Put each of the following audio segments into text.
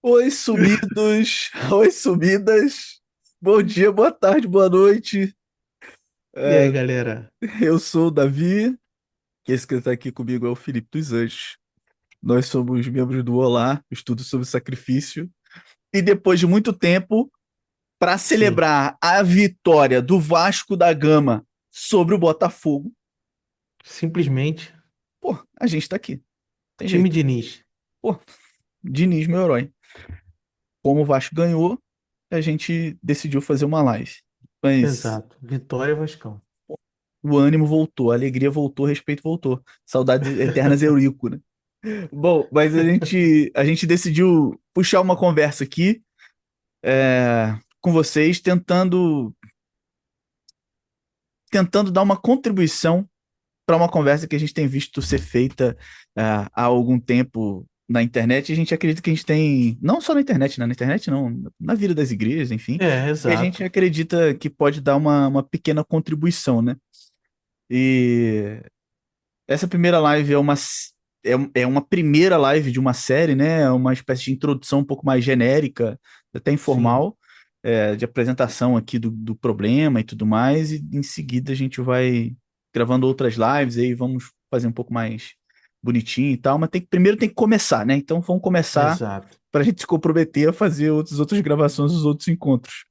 Oi, sumidos! Oi, sumidas! Bom dia, boa tarde, boa noite. E aí, É, galera? eu sou o Davi, e esse que está aqui comigo é o Felipe dos Anjos. Nós somos membros do Olá, estudo sobre sacrifício. E depois de muito tempo, para Sim, celebrar a vitória do Vasco da Gama sobre o Botafogo, simplesmente pô, a gente tá aqui. Tem time jeito. Diniz. Pô, Diniz, meu herói. Como o Vasco ganhou, a gente decidiu fazer uma live. Mas Exato. Vitória Vascão. o ânimo voltou, a alegria voltou, o respeito voltou. Saudades eternas Eurico, né? Bom, mas a gente decidiu puxar uma conversa aqui com vocês, tentando dar uma contribuição para uma conversa que a gente tem visto ser feita há algum tempo na internet. E a gente acredita que a gente tem, não só na internet, né? Na internet não, na vida das igrejas, enfim, É, que a gente exato. acredita que pode dar uma pequena contribuição, né? E essa primeira live é uma primeira live de uma série, né? É uma espécie de introdução um pouco mais genérica, até Sim, informal, de apresentação aqui do problema e tudo mais. E em seguida a gente vai gravando outras lives aí, vamos fazer um pouco mais bonitinho e tal. Mas primeiro tem que começar, né? Então vamos começar exato. para a gente se comprometer a fazer outras gravações, os outros encontros.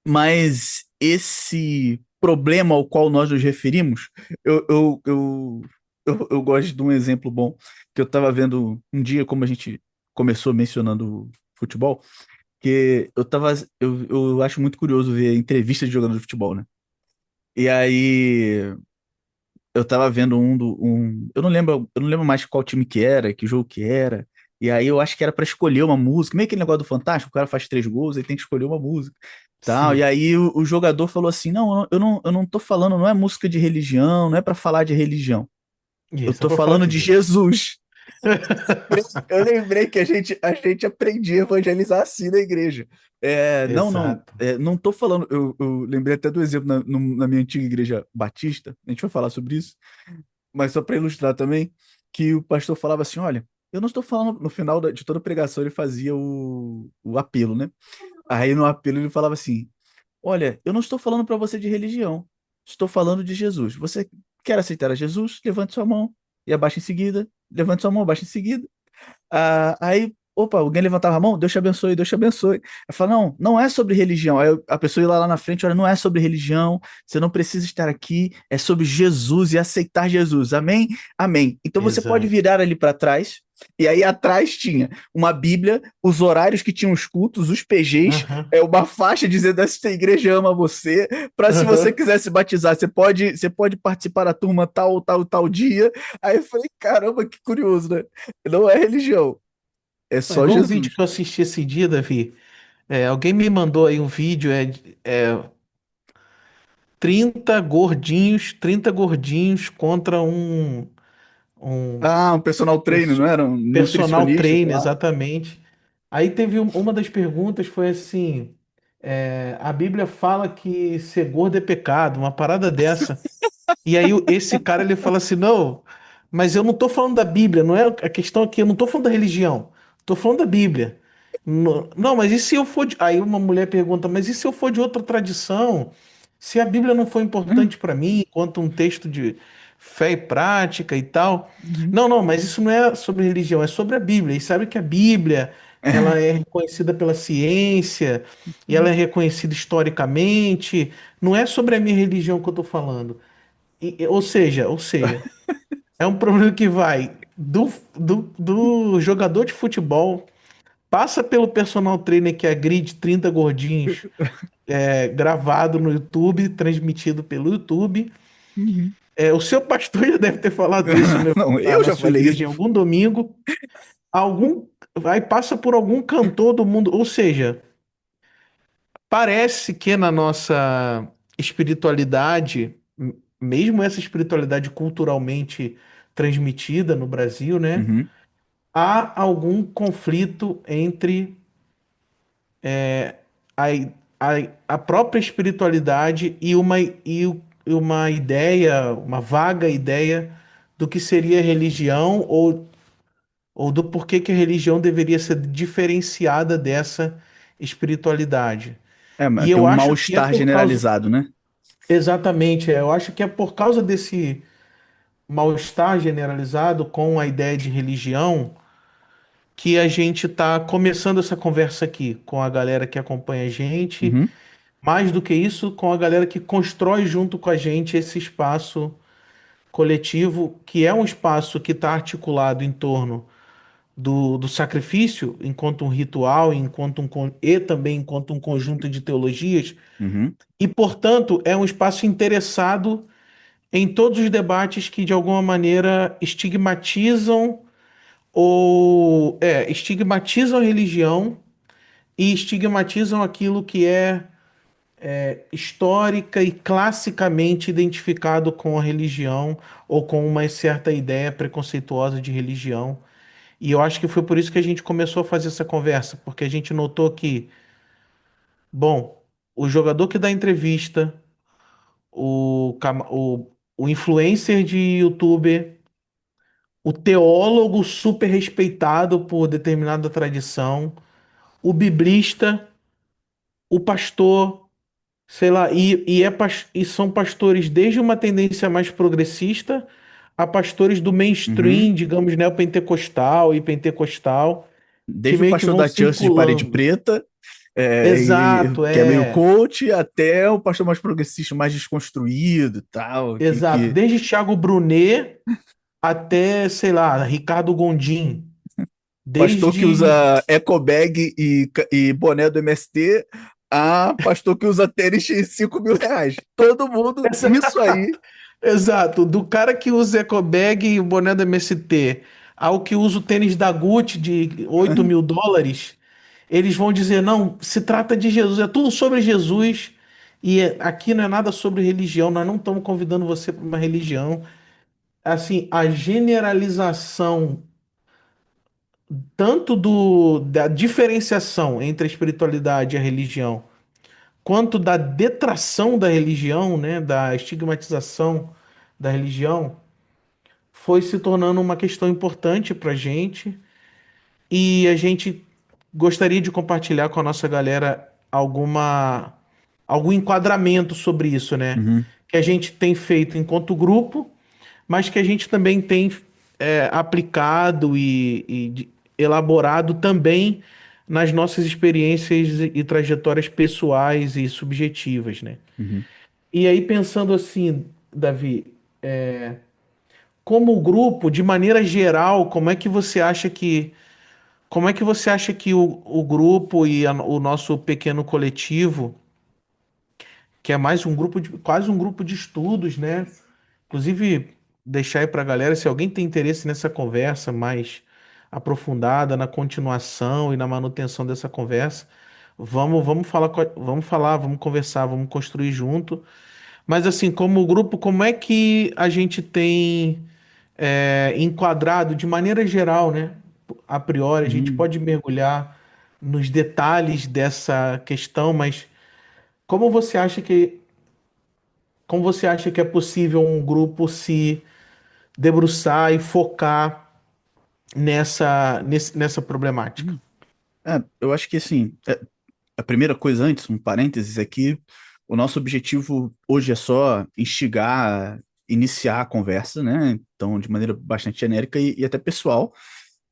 Mas esse problema ao qual nós nos referimos, eu, eu, eu, eu gosto de um exemplo bom que eu estava vendo um dia, como a gente começou mencionando futebol, que eu acho muito curioso ver entrevistas de jogador de futebol, né? E aí eu tava vendo eu não lembro mais qual time que era, que jogo que era. E aí eu acho que era pra escolher uma música, meio aquele negócio do Fantástico, o cara faz 3 gols, aí tem que escolher uma música, tal. E Sim. aí o jogador falou assim: "Não, eu não tô falando, não é música de religião, não é pra falar de religião. Eu Isso, é tô pra falar falando de de Deus. Jesus." Eu lembrei que a gente aprendia a evangelizar assim na igreja. Não, não, Exato. não tô falando. Eu lembrei até do exemplo na minha antiga igreja batista, a gente vai falar sobre isso, mas só para ilustrar também, que o pastor falava assim: olha, eu não estou falando, no final de toda pregação ele fazia o apelo, né? Aí no apelo ele falava assim: olha, eu não estou falando para você de religião, estou falando de Jesus. Você quer aceitar a Jesus? Levante sua mão e abaixe em seguida. Levante sua mão, abaixe em seguida. Aí, opa, alguém levantava a mão, Deus te abençoe, Deus te abençoe. Eu falo, não, não é sobre religião. Aí a pessoa ia lá na frente, olha, não é sobre religião, você não precisa estar aqui, é sobre Jesus e aceitar Jesus. Amém? Amém. Então você pode Exato. virar ali para trás, e aí atrás tinha uma Bíblia, os horários que tinham os cultos, os PGs, Aham. uma faixa dizendo: essa igreja ama você, para se você Aham. quiser se batizar, você pode participar da turma tal, tal, tal dia. Aí eu falei, caramba, que curioso, né? Não é religião. É É só igual um vídeo Jesus. que eu assisti esse dia, Davi. Alguém me mandou aí um vídeo, 30 gordinhos contra um Ah, um personal trainer, não perso- era? Um personal nutricionista, sei trainer, lá. exatamente. Aí teve uma das perguntas foi assim, a Bíblia fala que ser gordo é pecado, uma parada dessa. E aí esse cara ele fala assim, não, mas eu não tô falando da Bíblia, não é a questão aqui, eu não tô falando da religião, tô falando da Bíblia. Não, mas e se eu for de... Aí uma mulher pergunta, mas e se eu for de outra tradição? Se a Bíblia não foi importante para mim, quanto um texto de fé e prática e tal. Uhum. Não, não, mas isso não é sobre religião, é sobre a Bíblia. E sabe que a Bíblia, ela é reconhecida pela ciência, e ela é reconhecida historicamente. Não é sobre a minha religião que eu estou falando. Ou seja, é um problema que vai do jogador de futebol, passa pelo personal trainer que agride 30 gordinhos, gravado no YouTube, transmitido pelo YouTube. Uhum. O seu pastor já deve ter falado isso Não, na, eu na já sua falei isso. igreja em algum domingo. Algum, aí passa por algum cantor do mundo. Ou seja, parece que na nossa espiritualidade, mesmo essa espiritualidade culturalmente transmitida no Brasil, né? Uhum. Há algum conflito entre a, a própria espiritualidade e uma ideia, uma vaga ideia do que seria religião ou do porquê que a religião deveria ser diferenciada dessa espiritualidade. Mas E tem eu um acho que é mal-estar por causa, generalizado, né? exatamente, eu acho que é por causa desse mal-estar generalizado com a ideia de religião que a gente está começando essa conversa aqui com a galera que acompanha a gente. Uhum, Mais do que isso, com a galera que constrói junto com a gente esse espaço coletivo, que é um espaço que está articulado em torno do sacrifício, enquanto um ritual, e também enquanto um conjunto de teologias, uhum, e, portanto, é um espaço interessado em todos os debates que, de alguma maneira, estigmatizam a religião e estigmatizam aquilo que é histórica e classicamente identificado com a religião ou com uma certa ideia preconceituosa de religião. E eu acho que foi por isso que a gente começou a fazer essa conversa, porque a gente notou que, bom, o jogador que dá entrevista, o influencer de youtuber, o teólogo super respeitado por determinada tradição, o biblista, o pastor, sei lá, e são pastores desde uma tendência mais progressista a pastores do uhum. mainstream, digamos, neopentecostal e pentecostal, que Desde o meio que pastor vão da Church de Parede circulando. Preta, Exato, que é meio é. coach, até o pastor mais progressista, mais desconstruído e tal, Exato. Desde Thiago Brunet até, sei lá, Ricardo Gondim. pastor que Desde. usa eco bag e boné do MST, a pastor que usa tênis de R$ 5.000. Todo mundo, isso aí. Exato. Exato. Do cara que usa eco bag e o boné do MST ao que usa o tênis da Gucci de US$ 8.000, eles vão dizer: não, se trata de Jesus, é tudo sobre Jesus. E aqui não é nada sobre religião, nós não estamos convidando você para uma religião. Assim, a generalização tanto da diferenciação entre a espiritualidade e a religião, quanto da detração da religião, né, da estigmatização da religião, foi se tornando uma questão importante para a gente e a gente gostaria de compartilhar com a nossa galera algum enquadramento sobre isso, né? Uhum, Que a gente tem feito enquanto grupo, mas que a gente também tem aplicado e elaborado também nas nossas experiências e trajetórias pessoais e subjetivas, né? uhum, E aí, pensando assim, Davi, como grupo, de maneira geral, como é que você acha que o grupo e o nosso pequeno coletivo, que é mais um grupo quase um grupo de estudos, né? Inclusive, deixar aí para a galera, se alguém tem interesse nessa conversa mais aprofundada, na continuação e na manutenção dessa conversa, vamos falar, vamos conversar, vamos construir junto. Mas assim, como grupo, como é que a gente tem enquadrado de maneira geral, né? A priori, a gente uhum, pode mergulhar nos detalhes dessa questão, mas como você acha que, como você acha que é possível um grupo se debruçar e focar nessa problemática? uhum. Eu acho que assim, a primeira coisa antes, um parênteses, é que o nosso objetivo hoje é só instigar, iniciar a conversa, né? Então, de maneira bastante genérica e até pessoal.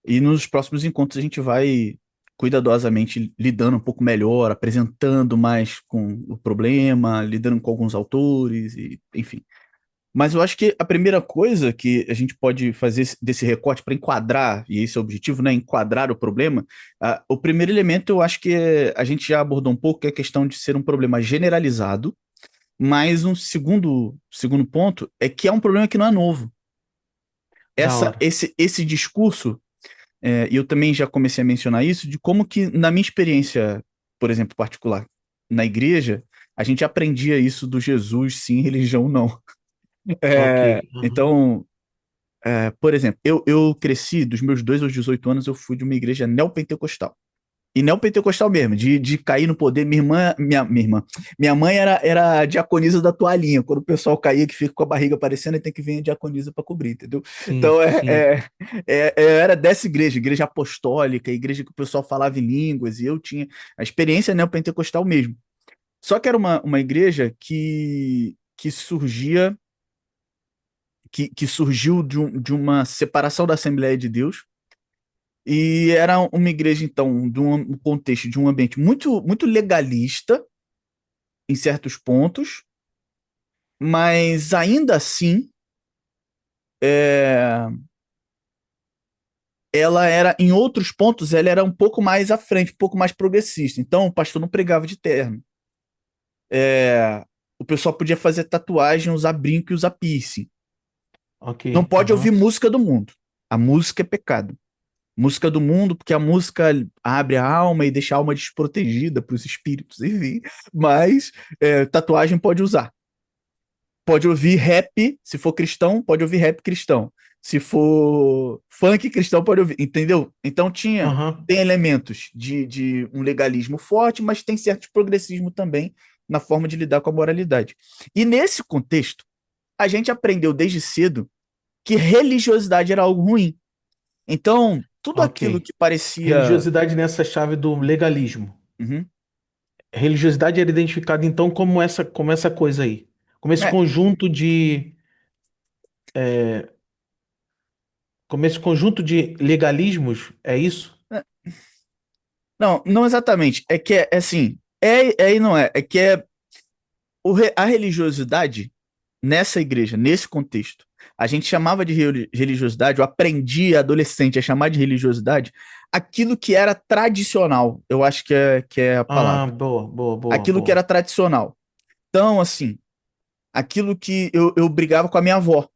E nos próximos encontros a gente vai cuidadosamente lidando um pouco melhor, apresentando mais com o problema, lidando com alguns autores, e, enfim. Mas eu acho que a primeira coisa que a gente pode fazer desse recorte para enquadrar, e esse é o objetivo, né? Enquadrar o problema. O primeiro elemento eu acho que a gente já abordou um pouco, que é a questão de ser um problema generalizado, mas um segundo ponto é que é um problema que não é novo. Da hora. Esse discurso e eu também já comecei a mencionar isso, de como que, na minha experiência, por exemplo, particular, na igreja, a gente aprendia isso do Jesus, sim, religião, não. Ok. Aham. Então, por exemplo, eu cresci, dos meus 2 aos 18 anos, eu fui de uma igreja neopentecostal. E neopentecostal mesmo, de cair no poder. Minha mãe era a diaconisa da toalhinha. Quando o pessoal caía, que fica com a barriga aparecendo, aí tem que vir a diaconisa para cobrir, entendeu? Sim, Então sim. era dessa igreja, igreja apostólica, igreja que o pessoal falava em línguas, e eu tinha a experiência neopentecostal mesmo. Só que era uma igreja que surgia, que surgiu de uma separação da Assembleia de Deus. E era uma igreja, então, de um contexto, de um ambiente muito legalista, em certos pontos, mas ainda assim, é, ela era, em outros pontos, ela era um pouco mais à frente, um pouco mais progressista. Então, o pastor não pregava de terno. O pessoal podia fazer tatuagem, usar brinco e usar piercing. Ok, Não pode ouvir aham, música do mundo. A música é pecado. Música do mundo, porque a música abre a alma e deixa a alma desprotegida para os espíritos, enfim. Mas tatuagem pode usar. Pode ouvir rap, se for cristão, pode ouvir rap cristão. Se for funk cristão, pode ouvir, entendeu? Então aham, tem elementos de um legalismo forte, mas tem certo progressismo também na forma de lidar com a moralidade. E nesse contexto, a gente aprendeu desde cedo que religiosidade era algo ruim. Então, tudo aquilo ok. que parecia. Religiosidade nessa chave do legalismo. Uhum. Religiosidade era identificada então como essa coisa aí, como esse É, conjunto de, como esse conjunto de legalismos, é isso? é, não, não exatamente. É que é assim. E não é. É que a religiosidade nessa igreja, nesse contexto, a gente chamava de religiosidade, eu aprendi adolescente a chamar de religiosidade aquilo que era tradicional. Eu acho que é a Ah, palavra. boa, boa, boa, Aquilo que era boa. tradicional. Então, assim, aquilo que eu brigava com a minha avó,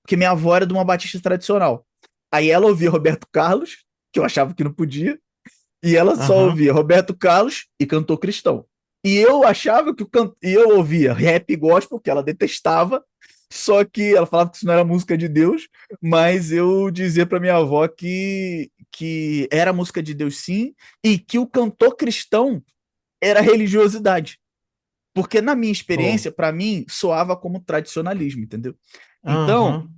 porque minha avó era de uma batista tradicional. Aí ela ouvia Roberto Carlos, que eu achava que não podia, e ela só Aham, ouvia Roberto Carlos e cantor cristão. E eu achava que e eu ouvia rap gospel, que ela detestava, só que ela falava que isso não era música de Deus, mas eu dizia para minha avó que era música de Deus sim, e que o cantor cristão era religiosidade. Porque na minha boa. experiência, para mim, soava como tradicionalismo, entendeu? Então, Aham,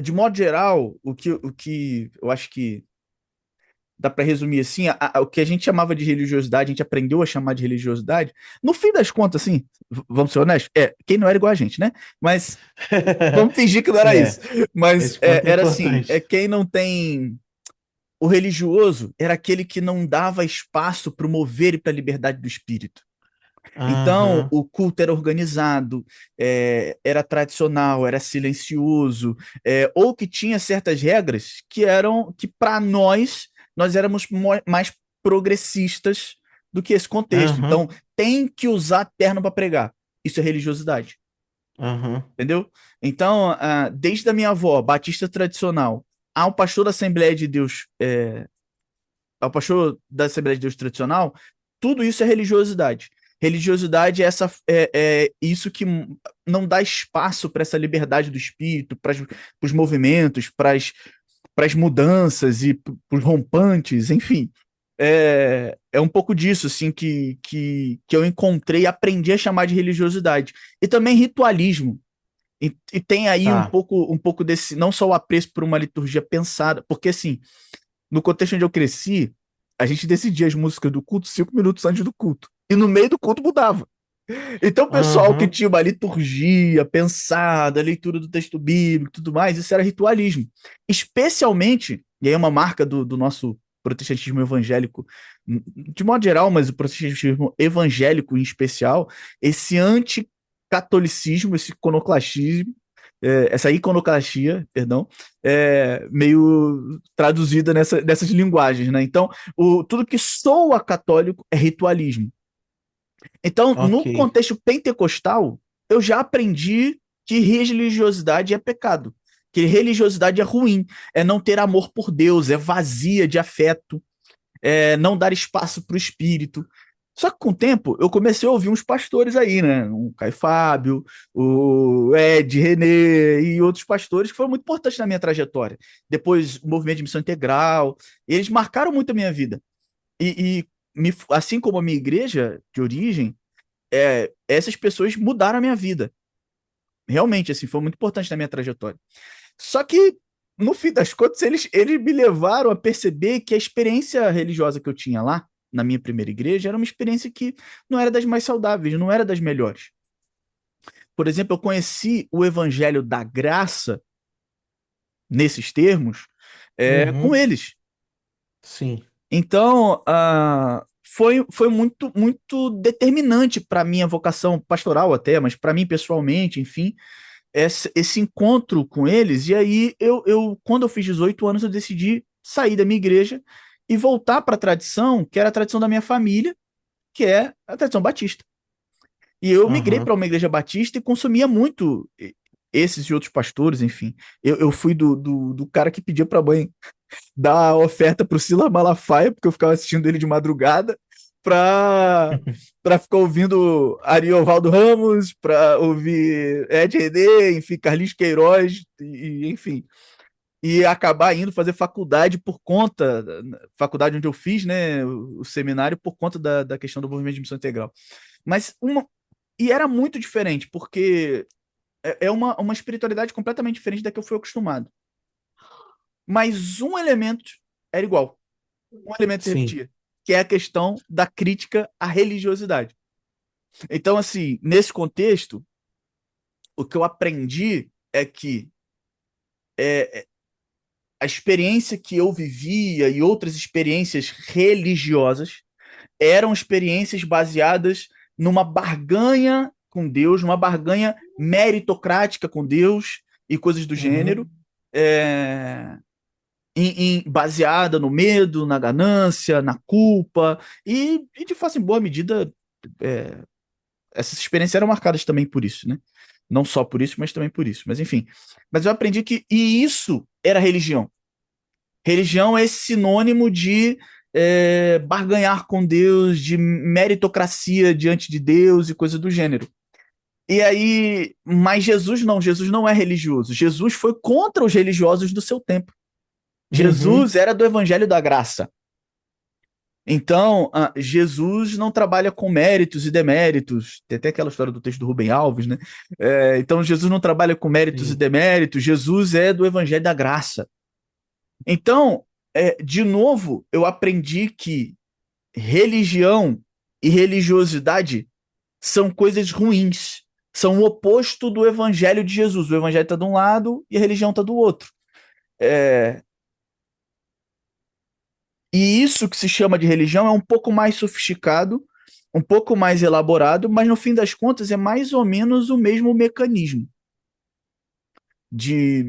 de modo geral, o que eu acho que dá para resumir assim, o que a gente chamava de religiosidade, a gente aprendeu a chamar de religiosidade, no fim das contas, assim, vamos ser honestos, quem não era igual a gente, né? Mas vamos fingir que não era isso. É, Mas esse ponto é era assim, importante. quem não tem. O religioso era aquele que não dava espaço para o mover e para a liberdade do espírito. Então, Aham, o culto era organizado, era tradicional, era silencioso, ou que tinha certas regras que eram que para nós éramos mais progressistas do que esse contexto. Então, aham, tem que usar terno para pregar. Isso é religiosidade, aham, entendeu? Então, desde a minha avó, batista tradicional, ao pastor da Assembleia de Deus, ao pastor da Assembleia de Deus tradicional, tudo isso é religiosidade. Religiosidade é isso que não dá espaço para essa liberdade do espírito, para os movimentos, para as mudanças e para os rompantes, enfim. É um pouco disso assim que eu encontrei e aprendi a chamar de religiosidade. E também ritualismo. E tem aí tá. um pouco desse, não só o apreço por uma liturgia pensada, porque assim, no contexto onde eu cresci, a gente decidia as músicas do culto 5 minutos antes do culto. E no meio do culto mudava. Então, o pessoal que Aham, tinha uma liturgia pensada, leitura do texto bíblico e tudo mais, isso era ritualismo. Especialmente, e aí é uma marca do nosso protestantismo evangélico, de modo geral, mas o protestantismo evangélico em especial, esse anticatolicismo, esse iconoclastismo, essa iconoclastia, perdão, meio traduzida nessas linguagens, né? Então, tudo que soa católico é ritualismo. Então, ok. no contexto pentecostal, eu já aprendi que religiosidade é pecado, que religiosidade é ruim, é não ter amor por Deus, é vazia de afeto, é não dar espaço para o espírito. Só que com o tempo eu comecei a ouvir uns pastores aí, né? O Caio Fábio, o Ed René e outros pastores que foram muito importantes na minha trajetória. Depois o movimento de missão integral, eles marcaram muito a minha vida. assim como a minha igreja de origem, essas pessoas mudaram a minha vida. Realmente, assim, foi muito importante na minha trajetória. Só que, no fim das contas, eles me levaram a perceber que a experiência religiosa que eu tinha lá, na minha primeira igreja, era uma experiência que não era das mais saudáveis, não era das melhores. Por exemplo, eu conheci o evangelho da graça, nesses termos, com Uhum, eles. sim. Então, foi muito, muito determinante para a minha vocação pastoral até, mas para mim pessoalmente, enfim, esse encontro com eles. E aí, quando eu fiz 18 anos, eu decidi sair da minha igreja e voltar para a tradição, que era a tradição da minha família, que é a tradição batista. E eu migrei Aham. para uma igreja batista e consumia muito esses e outros pastores, enfim. Eu fui do cara que pedia para a mãe dar a oferta pro Silas Malafaia, porque eu ficava assistindo ele de madrugada, pra, pra ficar ouvindo Ariovaldo Ramos, pra ouvir Ed René, enfim, Carlinhos Queiroz, enfim. E acabar indo fazer faculdade por conta, faculdade onde eu fiz, né, o seminário, por conta da questão do movimento de missão integral. Mas e era muito diferente, porque é uma espiritualidade completamente diferente da que eu fui acostumado. Mas um elemento era igual. Um elemento se Sim, repetia, que é a questão da crítica à religiosidade. Então, assim, nesse contexto, o que eu aprendi é que a experiência que eu vivia e outras experiências religiosas eram experiências baseadas numa barganha com Deus, numa barganha meritocrática com Deus e coisas do gênero, uhum. é, baseada no medo, na ganância, na culpa, e de fato, em boa medida, é, essas experiências eram marcadas também por isso, né? Não só por isso, mas também por isso. Mas enfim. Mas eu aprendi que. E isso era religião. Religião é esse sinônimo de barganhar com Deus, de meritocracia diante de Deus e coisa do gênero. E aí, mas Jesus não é religioso. Jesus foi contra os religiosos do seu tempo. Jesus Uhum. era do evangelho da graça. Então, Jesus não trabalha com méritos e deméritos. Tem até aquela história do texto do Rubem Alves, né? Então, Jesus não trabalha com méritos e Sim. deméritos. Jesus é do Evangelho da Graça. Então, de novo, eu aprendi que religião e religiosidade são coisas ruins. São o oposto do Evangelho de Jesus. O Evangelho está de um lado e a religião está do outro. É, E isso que se chama de religião é um pouco mais sofisticado, um pouco mais elaborado, mas no fim das contas é mais ou menos o mesmo mecanismo. De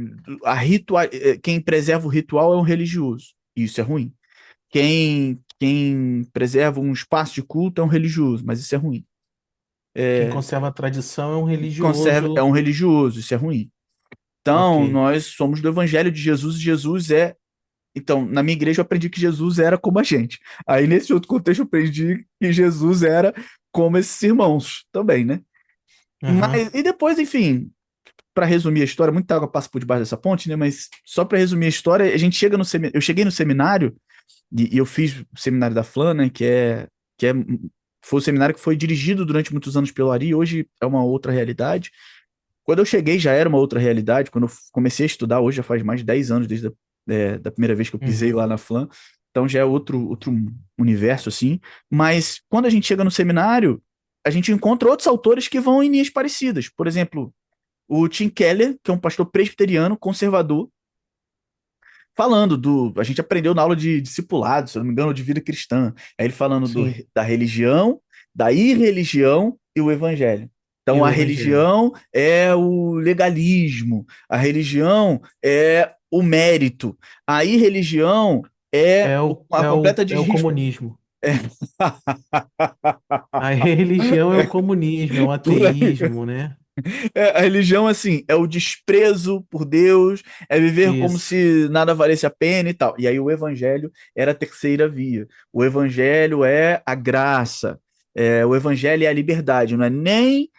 quem preserva o ritual é um religioso. Isso é ruim. Quem preserva um espaço de culto é um religioso, mas isso é ruim. Quem conserva a tradição é um Conserva é religioso. um religioso, isso é ruim. Ok. Então, nós somos do evangelho de Jesus, e Jesus é. Então, na minha igreja eu aprendi que Jesus era como a gente. Aí, nesse outro contexto, eu aprendi que Jesus era como esses irmãos também, né? Aham. E depois, enfim, para resumir a história, muita água passa por debaixo dessa ponte, né? Mas só para resumir a história, a gente chega no eu cheguei no seminário e eu fiz o seminário da Flan, né? Que é foi o seminário que foi dirigido durante muitos anos pelo Ari, hoje é uma outra realidade. Quando eu cheguei já era uma outra realidade. Quando eu comecei a estudar, hoje já faz mais de 10 anos desde da primeira vez que eu pisei Uhum. lá na Flan. Então já é outro universo, assim. Mas quando a gente chega no seminário, a gente encontra outros autores que vão em linhas parecidas. Por exemplo, o Tim Keller, que é um pastor presbiteriano, conservador, falando do. A gente aprendeu na aula de discipulado, se eu não me engano, de vida cristã. Aí ele falando Sim. da religião, da irreligião e o evangelho. E Então, o a evangelho. religião é o legalismo, a religião é o mérito, a irreligião é a completa É o desrisco. comunismo. É, A religião é o comunismo, é o por aí. ateísmo, né? A religião, assim, é o desprezo por Deus, é viver como Isso. se nada valesse a pena e tal. E aí o evangelho era a terceira via. O evangelho é a graça. O evangelho é a liberdade. Não é nem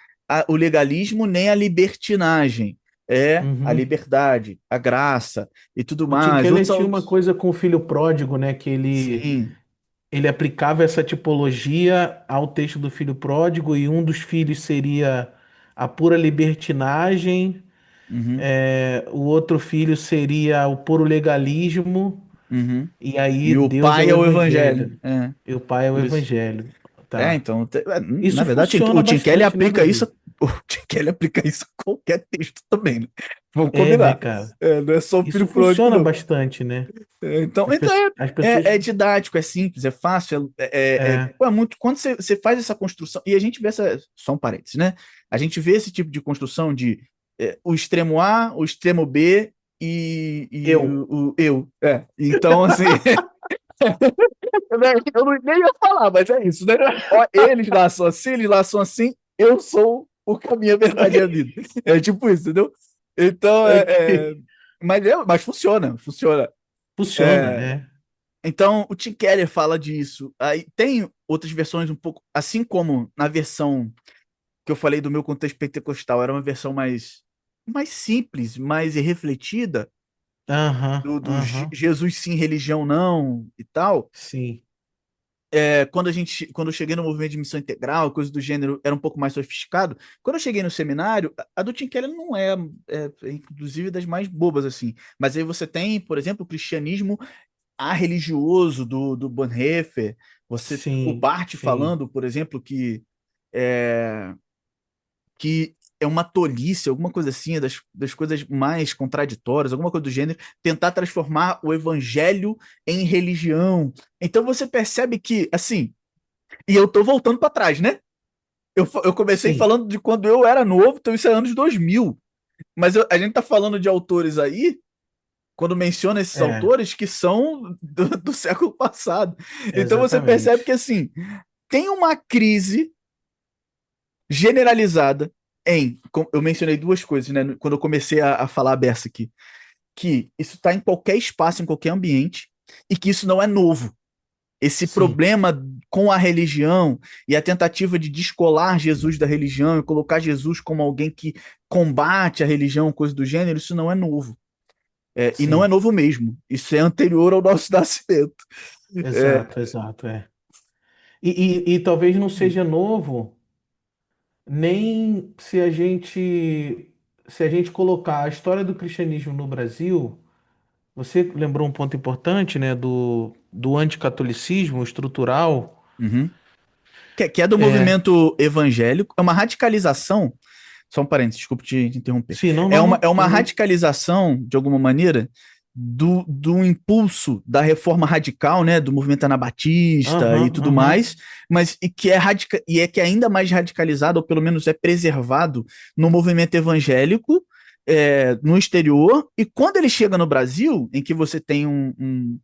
o legalismo, nem a libertinagem. É a Uhum. liberdade, a graça e tudo O Tim mais. Keller Outros tinha uma autores. coisa com o filho pródigo, né? Que ele Sim, ele aplicava essa tipologia ao texto do filho pródigo, e um dos filhos seria a pura libertinagem, Uhum, o outro filho seria o puro legalismo, uhum. e aí E o Deus é pai o é o evangelho. evangelho, É, e o pai é o isso. evangelho. É, Tá. então, na Isso verdade, funciona o Tim Kelly bastante, né, aplica isso, Davi? o Tim Kelly aplica isso a qualquer texto também, né? Vamos É, né, combinar. cara? É, não é só o Isso filho pródigo, funciona não. bastante, né? É, então, As pessoas. é didático, é simples, é fácil, É. pô, é muito. Quando você faz essa construção, e a gente vê essa. Só um parênteses, né? A gente vê esse tipo de construção de o extremo A, o extremo B e Eu. o eu. É. Então, assim, né, eu nem ia falar, mas é isso, né? Ó, eles lá são assim, eu sou o caminho, a verdade e a vida. É tipo isso, entendeu? Então, Aqui. mas funciona, funciona. Funciona, É, é. então, o Tim Keller fala disso. Aí tem outras versões um pouco, assim como na versão que eu falei do meu contexto pentecostal, era uma versão mais simples, mais refletida, Aham, do aham. Jesus sim, religião não e tal. Sim, Quando eu cheguei no movimento de missão integral, coisa do gênero, era um pouco mais sofisticado. Quando eu cheguei no seminário, a do Tim Keller não inclusive, das mais bobas, assim. Mas aí você tem, por exemplo, o cristianismo religioso do Bonhoeffer, o sim, Barth sim, falando, por exemplo, é, que é uma tolice, alguma coisa assim, das coisas mais contraditórias, alguma coisa do gênero, tentar transformar o evangelho em religião. Então você percebe que, assim, e eu tô voltando para trás, né? Eu comecei sim. falando de quando eu era novo, então isso é anos 2000. Mas a gente tá falando de autores aí, quando menciona esses É, autores, que são do século passado. Então você percebe que, exatamente. assim, tem uma crise generalizada eu mencionei duas coisas, né? Quando eu comecei a falar a beça aqui, que isso está em qualquer espaço, em qualquer ambiente, e que isso não é novo. Esse Sim, problema com a religião e a tentativa de descolar Jesus da religião e colocar Jesus como alguém que combate a religião, coisa do gênero, isso não é novo. E não é sim. novo mesmo. Isso é anterior ao nosso nascimento. É, Exato, exato, é. E talvez não seja novo nem se a gente colocar a história do cristianismo no Brasil. Você lembrou um ponto importante, né, do anticatolicismo estrutural. uhum. Que é do É, movimento evangélico, é uma radicalização. Só um parênteses, desculpe te interromper. sim, não, não, É não, uma tudo bem. radicalização, de alguma maneira, do impulso da reforma radical, né, do movimento anabatista e Aham, tudo aham, mais, mas que é ainda mais radicalizado, ou pelo menos é preservado no movimento evangélico, no exterior, e quando ele chega no Brasil, em que você tem um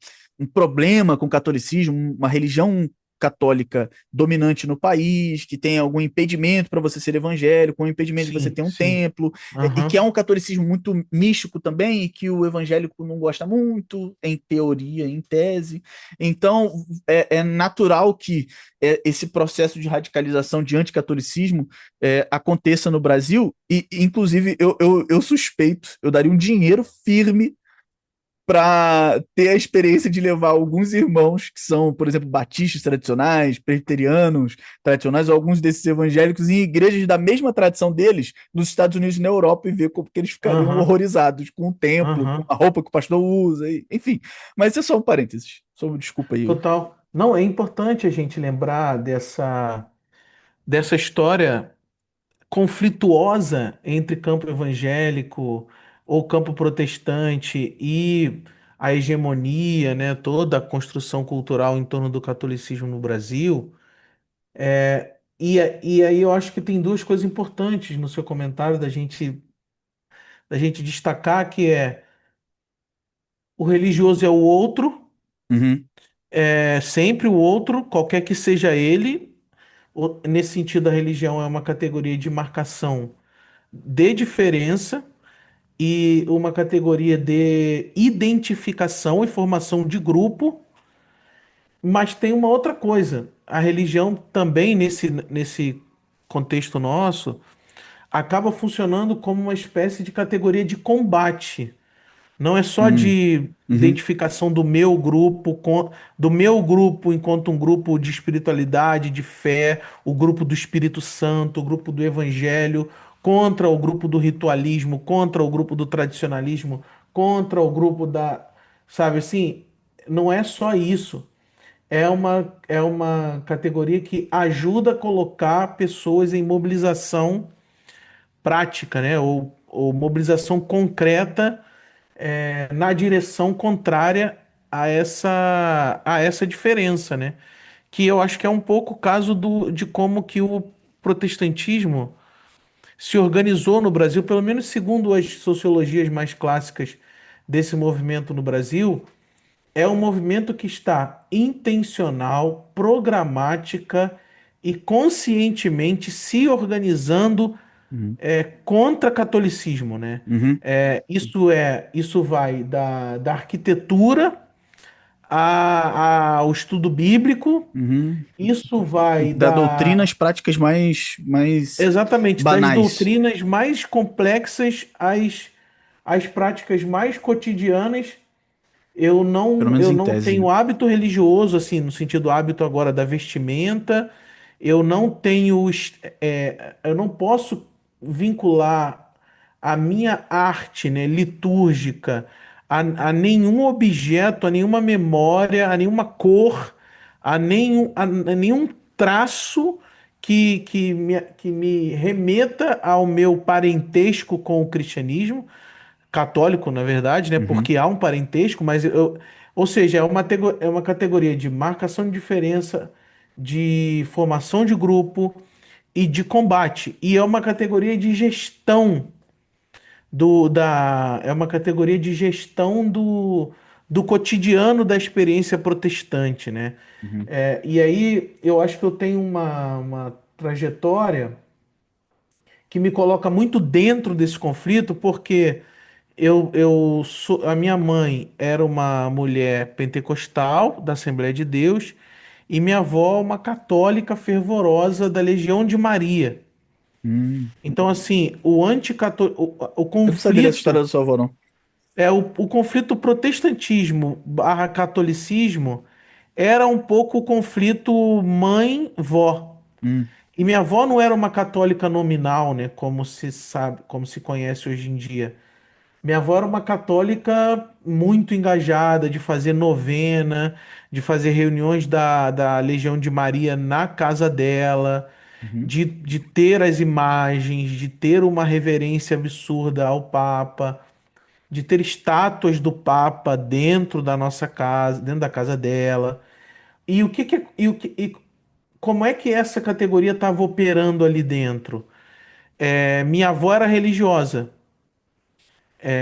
problema com o catolicismo, uma religião católica dominante no país, que tem algum impedimento para você ser evangélico, um impedimento de você sim, ter um sim, templo, e que é aham, um catolicismo muito místico também, e que o evangélico não gosta muito, em teoria, em tese. Então, é natural que esse processo de radicalização de anticatolicismo aconteça no Brasil, e inclusive eu suspeito, eu daria um dinheiro firme para ter a experiência de levar alguns irmãos que são, por exemplo, batistas tradicionais, presbiterianos tradicionais, ou alguns desses evangélicos em igrejas da mesma tradição deles nos Estados Unidos e na Europa e ver como que eles ficariam aham, horrorizados com o templo, com aham, a roupa que o pastor usa, enfim. Mas isso é só um parênteses. Desculpa aí. total. Não, é importante a gente lembrar dessa história conflituosa entre campo evangélico ou campo protestante e a hegemonia, né, toda a construção cultural em torno do catolicismo no Brasil. E aí eu acho que tem duas coisas importantes no seu comentário da gente destacar, que é o religioso é o outro, Uhum, é sempre o outro, qualquer que seja ele. Nesse sentido, a religião é uma categoria de marcação de diferença e uma categoria de identificação e formação de grupo, mas tem uma outra coisa. A religião também, nesse contexto nosso, acaba funcionando como uma espécie de categoria de combate, Não é só Hum, de uhum, identificação do meu grupo enquanto um grupo de espiritualidade, de fé, o grupo do Espírito Santo, o grupo do Evangelho, contra o grupo do ritualismo, contra o grupo do tradicionalismo, contra o grupo da, sabe assim, não é só isso. É uma categoria que ajuda a colocar pessoas em mobilização prática, né? Ou mobilização concreta na direção contrária a essa diferença, né? Que eu acho que é um pouco o caso de como que o protestantismo se organizou no Brasil, pelo menos segundo as sociologias mais clássicas desse movimento no Brasil, é um movimento que está intencional, programática e conscientemente se organizando uhum, contra catolicismo, né? uhum, Isso vai da arquitetura ao estudo bíblico, uhum. isso vai Da doutrina às da práticas mais exatamente das banais, doutrinas mais complexas às práticas mais cotidianas. Eu pelo não, menos eu em não tese, né? tenho hábito religioso, assim, no sentido hábito agora da vestimenta. Eu não tenho, eu não posso vincular a minha arte, né, litúrgica a nenhum objeto, a nenhuma memória, a nenhuma cor, a nenhum traço que me remeta ao meu parentesco com o cristianismo católico, na verdade, né? Uhum, Porque há um parentesco, ou seja, é uma categoria de marcação de diferença, de formação de grupo e de combate. E é uma categoria de gestão é uma categoria de gestão do cotidiano da experiência protestante, né? uhum, E aí eu acho que eu tenho uma trajetória que me coloca muito dentro desse conflito, porque a minha mãe era uma mulher pentecostal da Assembleia de Deus e minha avó uma católica fervorosa da Legião de Maria. hum. Então, assim, o Eu não sabia dessa história conflito da sua avó, não. o conflito protestantismo barra catolicismo era um pouco o conflito mãe-vó. Hum, E minha avó não era uma católica nominal, né, como se sabe, como se conhece hoje em dia. Minha avó era uma católica muito engajada de fazer novena, de fazer reuniões da Legião de Maria na casa dela, uhum, de ter as imagens, de ter uma reverência absurda ao Papa, de ter estátuas do Papa dentro da nossa casa, dentro da casa dela. E como é que essa categoria estava operando ali dentro? Minha avó era religiosa.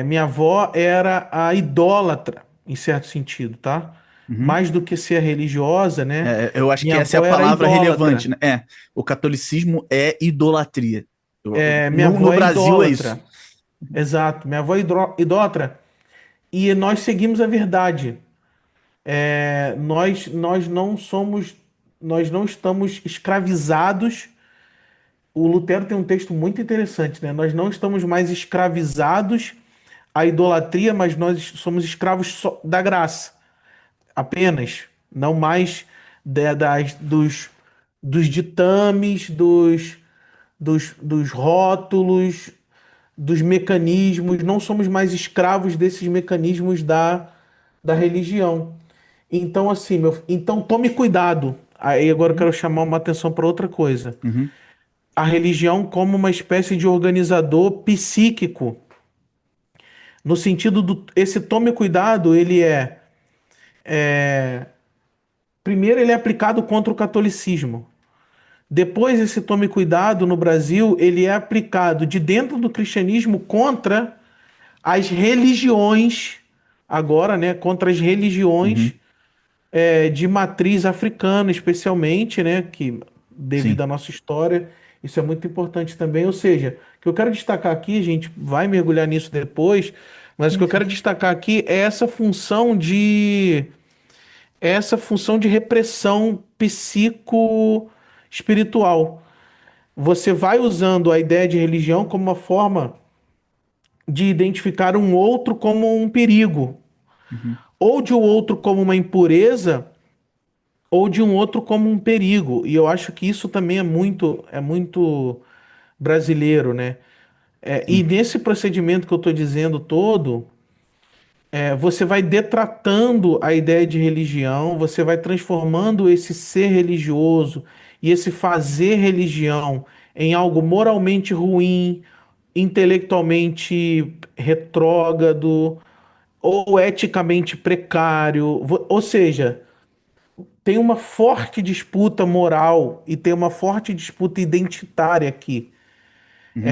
Minha avó era a idólatra, em certo sentido, tá? uhum. Mais do que ser religiosa, né? Eu acho que Minha essa é a avó era palavra relevante, idólatra. né? O catolicismo é idolatria. Minha No avó é Brasil é isso. idólatra. Exato. Minha avó é idólatra. E nós seguimos a verdade. Nós não somos, nós não estamos escravizados. O Lutero tem um texto muito interessante, né? Nós não estamos mais escravizados à idolatria, mas nós somos escravos da graça. Apenas, não mais dos ditames, dos rótulos, dos mecanismos, não somos mais escravos desses mecanismos da religião. Então, assim, então tome cuidado. Aí agora eu Uhum, quero chamar uma atenção para outra coisa. uhum, A religião como uma espécie de organizador psíquico, no sentido esse tome cuidado, primeiro ele é aplicado contra o catolicismo. Depois, esse tome cuidado no Brasil, ele é aplicado de dentro do cristianismo contra as religiões, agora, né, contra as religiões uhum. de matriz africana, especialmente, né, que devido Sim. à nossa história, isso é muito importante também. Ou seja, o que eu quero destacar aqui, a gente vai mergulhar nisso depois, mas o que Sim, eu sim. quero destacar aqui é essa função de repressão psico-espiritual. Você vai usando a ideia de religião como uma forma de identificar um outro como um perigo, Uhum. ou de um outro como uma impureza, ou de um outro como um perigo. E eu acho que isso também é muito brasileiro, né? E Sim. nesse procedimento que eu estou dizendo todo, você vai detratando a ideia de religião, você vai transformando esse ser religioso e esse fazer religião em algo moralmente ruim, intelectualmente retrógrado ou eticamente precário. Ou seja, tem uma forte disputa moral e tem uma forte disputa identitária aqui. Uhum.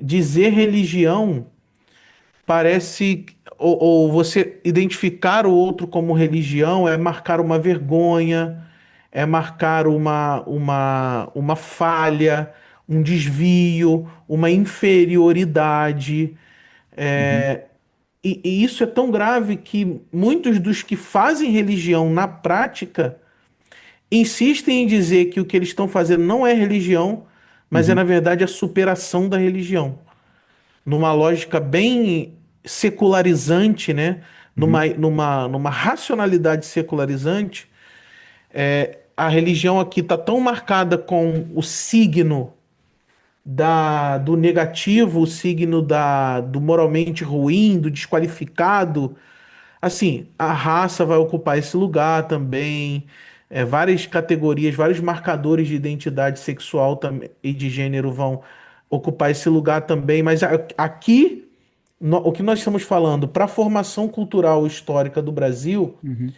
Dizer religião parece, ou você identificar o outro como religião é marcar uma vergonha, é marcar uma falha, um desvio, uma inferioridade. Uhum. E isso é tão grave que muitos dos que fazem religião na prática insistem em dizer que o que eles estão fazendo não é religião, mas é, Uhum. na verdade, a superação da religião. Numa lógica bem secularizante, né? Uhum. Numa racionalidade secularizante, a religião aqui está tão marcada com o signo do negativo, o signo do moralmente ruim, do desqualificado. Assim, a raça vai ocupar esse lugar também. Várias categorias, vários marcadores de identidade sexual e de gênero vão ocupar esse lugar também. Mas aqui, o que nós estamos falando, para a formação cultural histórica do Brasil, Uhum.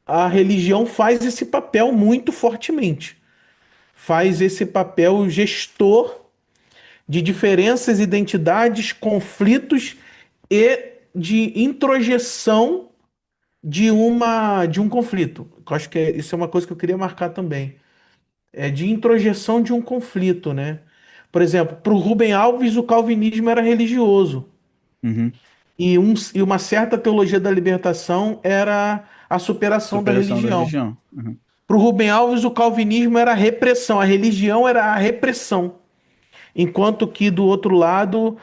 a religião faz esse papel muito fortemente. Faz esse papel gestor de diferenças, identidades, conflitos e de introjeção de um conflito. Eu acho que isso é uma coisa que eu queria marcar também. É de introjeção de um conflito, né? Por exemplo, para o Rubem Alves, o calvinismo era religioso. Uhum. E uma certa teologia da libertação era a superação da Superação da religião. religião. Uhum. Para o Rubem Alves, o calvinismo era a repressão, a religião era a repressão. Enquanto que do outro lado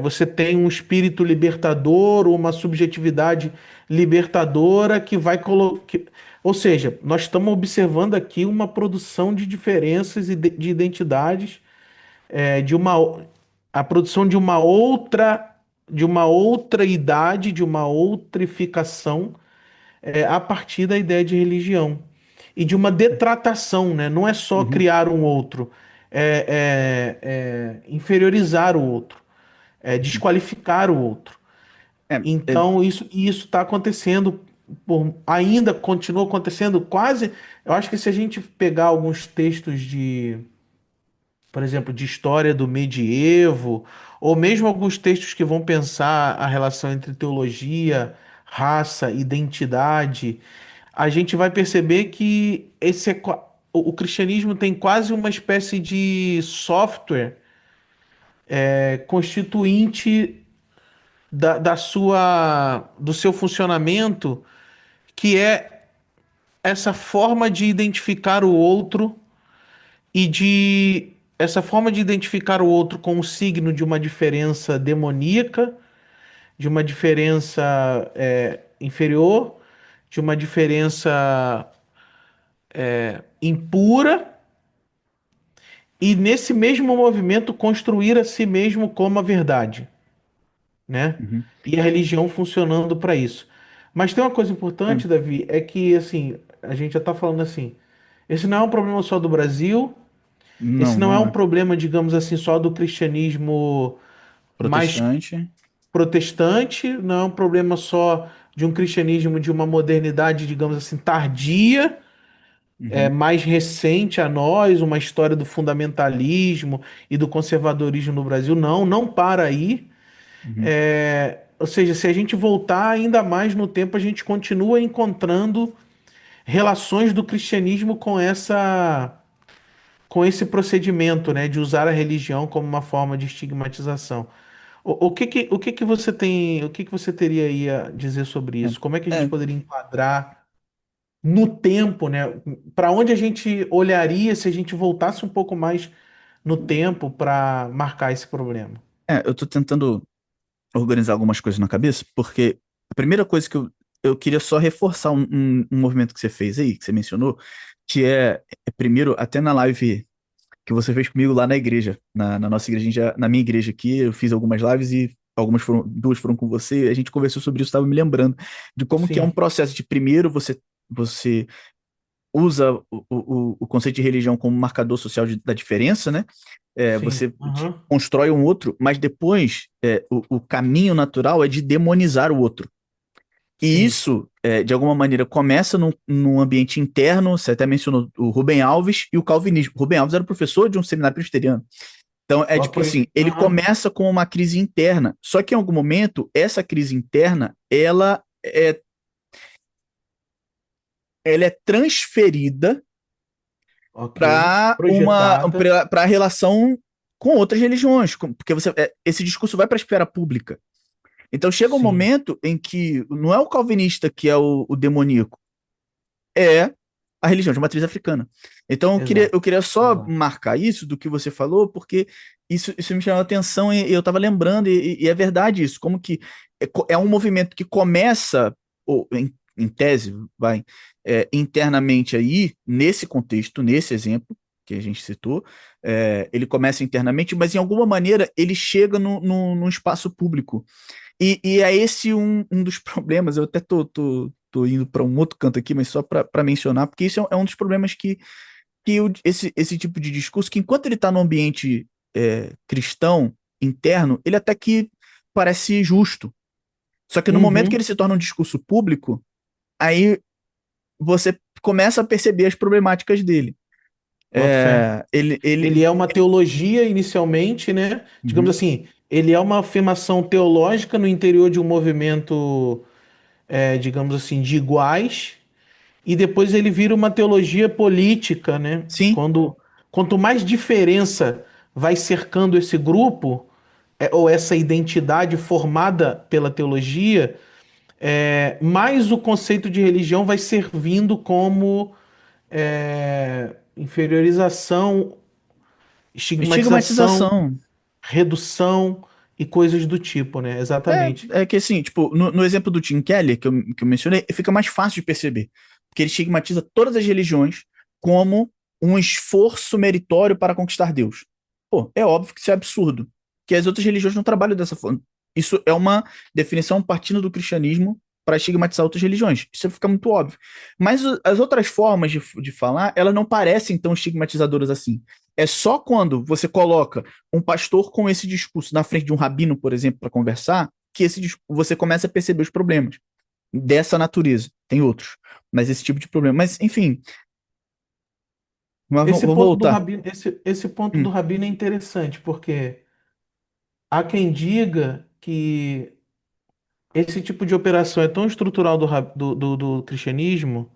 você tem um espírito libertador, uma subjetividade libertadora que vai colocar. Ou seja, nós estamos observando aqui uma produção de diferenças e de identidades, de a produção de uma outra idade, de uma outrificação a partir da ideia de religião e de uma detratação, né? Não é só Uhum. criar um outro, é inferiorizar o outro, é Uhum. desqualificar o outro. É, é, Então, isso está acontecendo, ainda continua acontecendo quase. Eu acho que se a gente pegar alguns textos por exemplo, de história do medievo, ou mesmo alguns textos que vão pensar a relação entre teologia, raça, identidade, a gente vai perceber que o cristianismo tem quase uma espécie de software constituinte do seu funcionamento, que é essa forma de identificar o outro e de essa forma de identificar o outro com o signo de uma diferença demoníaca, de uma diferença inferior, de uma diferença impura, e nesse mesmo movimento construir a si mesmo como a verdade, né? uhum. E a religião funcionando para isso. Mas tem uma coisa É, importante, Davi, é que assim, a gente já está falando assim, esse não é um problema só do Brasil, esse não, não é não um é. problema, digamos assim, só do cristianismo mais Protestante. protestante, não é um problema só de um cristianismo de uma modernidade, digamos assim, tardia, Uhum. mais recente a nós, uma história do fundamentalismo e do conservadorismo no Brasil. Não, não para aí. Uhum. Ou seja, se a gente voltar ainda mais no tempo, a gente continua encontrando relações do cristianismo com esse procedimento, né, de usar a religião como uma forma de estigmatização. O que que você teria aí a dizer sobre É, isso? Como é que a gente é, poderia enquadrar no tempo, né? Para onde a gente olharia se a gente voltasse um pouco mais no tempo para marcar esse problema. Eu tô tentando organizar algumas coisas na cabeça, porque a primeira coisa eu queria só reforçar um movimento que você fez aí, que você mencionou, que primeiro, até na live que você fez comigo lá na igreja, na nossa igreja, na minha igreja aqui, eu fiz algumas lives e duas foram com você, a gente conversou sobre isso, estava me lembrando de como que é um Sim, processo de primeiro você usa o conceito de religião como marcador social da diferença, né? sim. Você Aham. constrói um outro, mas depois o caminho natural é de demonizar o outro. E Sim, isso, de alguma maneira, começa num ambiente interno. Você até mencionou o Rubem Alves e o calvinismo. O Rubem Alves era professor de um seminário presbiteriano. Então, é ok. tipo assim, ele Aham. começa com uma crise interna. Só que em algum momento, essa crise interna, ela é transferida Ok. para uma Projetada. para a relação com outras religiões, porque esse discurso vai para a esfera pública. Então chega um Sim, momento em que não é o calvinista que é o demoníaco, é a religião de matriz africana. Então exato. eu queria só Exato. marcar isso do que você falou, porque isso me chamou a atenção e eu estava lembrando, e é verdade isso, como que é um movimento que começa, ou, em tese, vai, internamente aí, nesse contexto, nesse exemplo que a gente citou, ele começa internamente, mas em alguma maneira ele chega no espaço público. E é esse um dos problemas. Eu até tô indo para um outro canto aqui, mas só para mencionar, porque isso é um dos problemas esse tipo de discurso, que enquanto ele está no ambiente cristão interno, ele até que parece justo. Só que no momento que Uhum. ele se torna um discurso público, aí você começa a perceber as problemáticas dele. Boto fé. Ele. Ele é uma teologia inicialmente, né? Digamos Uhum. assim, ele é uma afirmação teológica no interior de um movimento, digamos assim, de iguais, e depois ele vira uma teologia política, né? Sim, Quanto mais diferença vai cercando esse grupo, ou essa identidade formada pela teologia, mais o conceito de religião vai servindo como inferiorização, estigmatização, estigmatização. redução e coisas do tipo, né? Exatamente. É que assim, tipo, no exemplo do Tim Keller, que eu mencionei, fica mais fácil de perceber. Porque ele estigmatiza todas as religiões como um esforço meritório para conquistar Deus. Pô, é óbvio que isso é absurdo. Que as outras religiões não trabalham dessa forma. Isso é uma definição partindo do cristianismo para estigmatizar outras religiões. Isso fica muito óbvio. Mas as outras formas de falar, elas não parecem tão estigmatizadoras assim. É só quando você coloca um pastor com esse discurso na frente de um rabino, por exemplo, para conversar, que você começa a perceber os problemas dessa natureza. Tem outros, mas esse tipo de problema. Mas, enfim, mas Esse vou ponto do voltar. rabino, esse ponto do Hum, rabino é interessante, porque há quem diga que esse tipo de operação é tão estrutural do cristianismo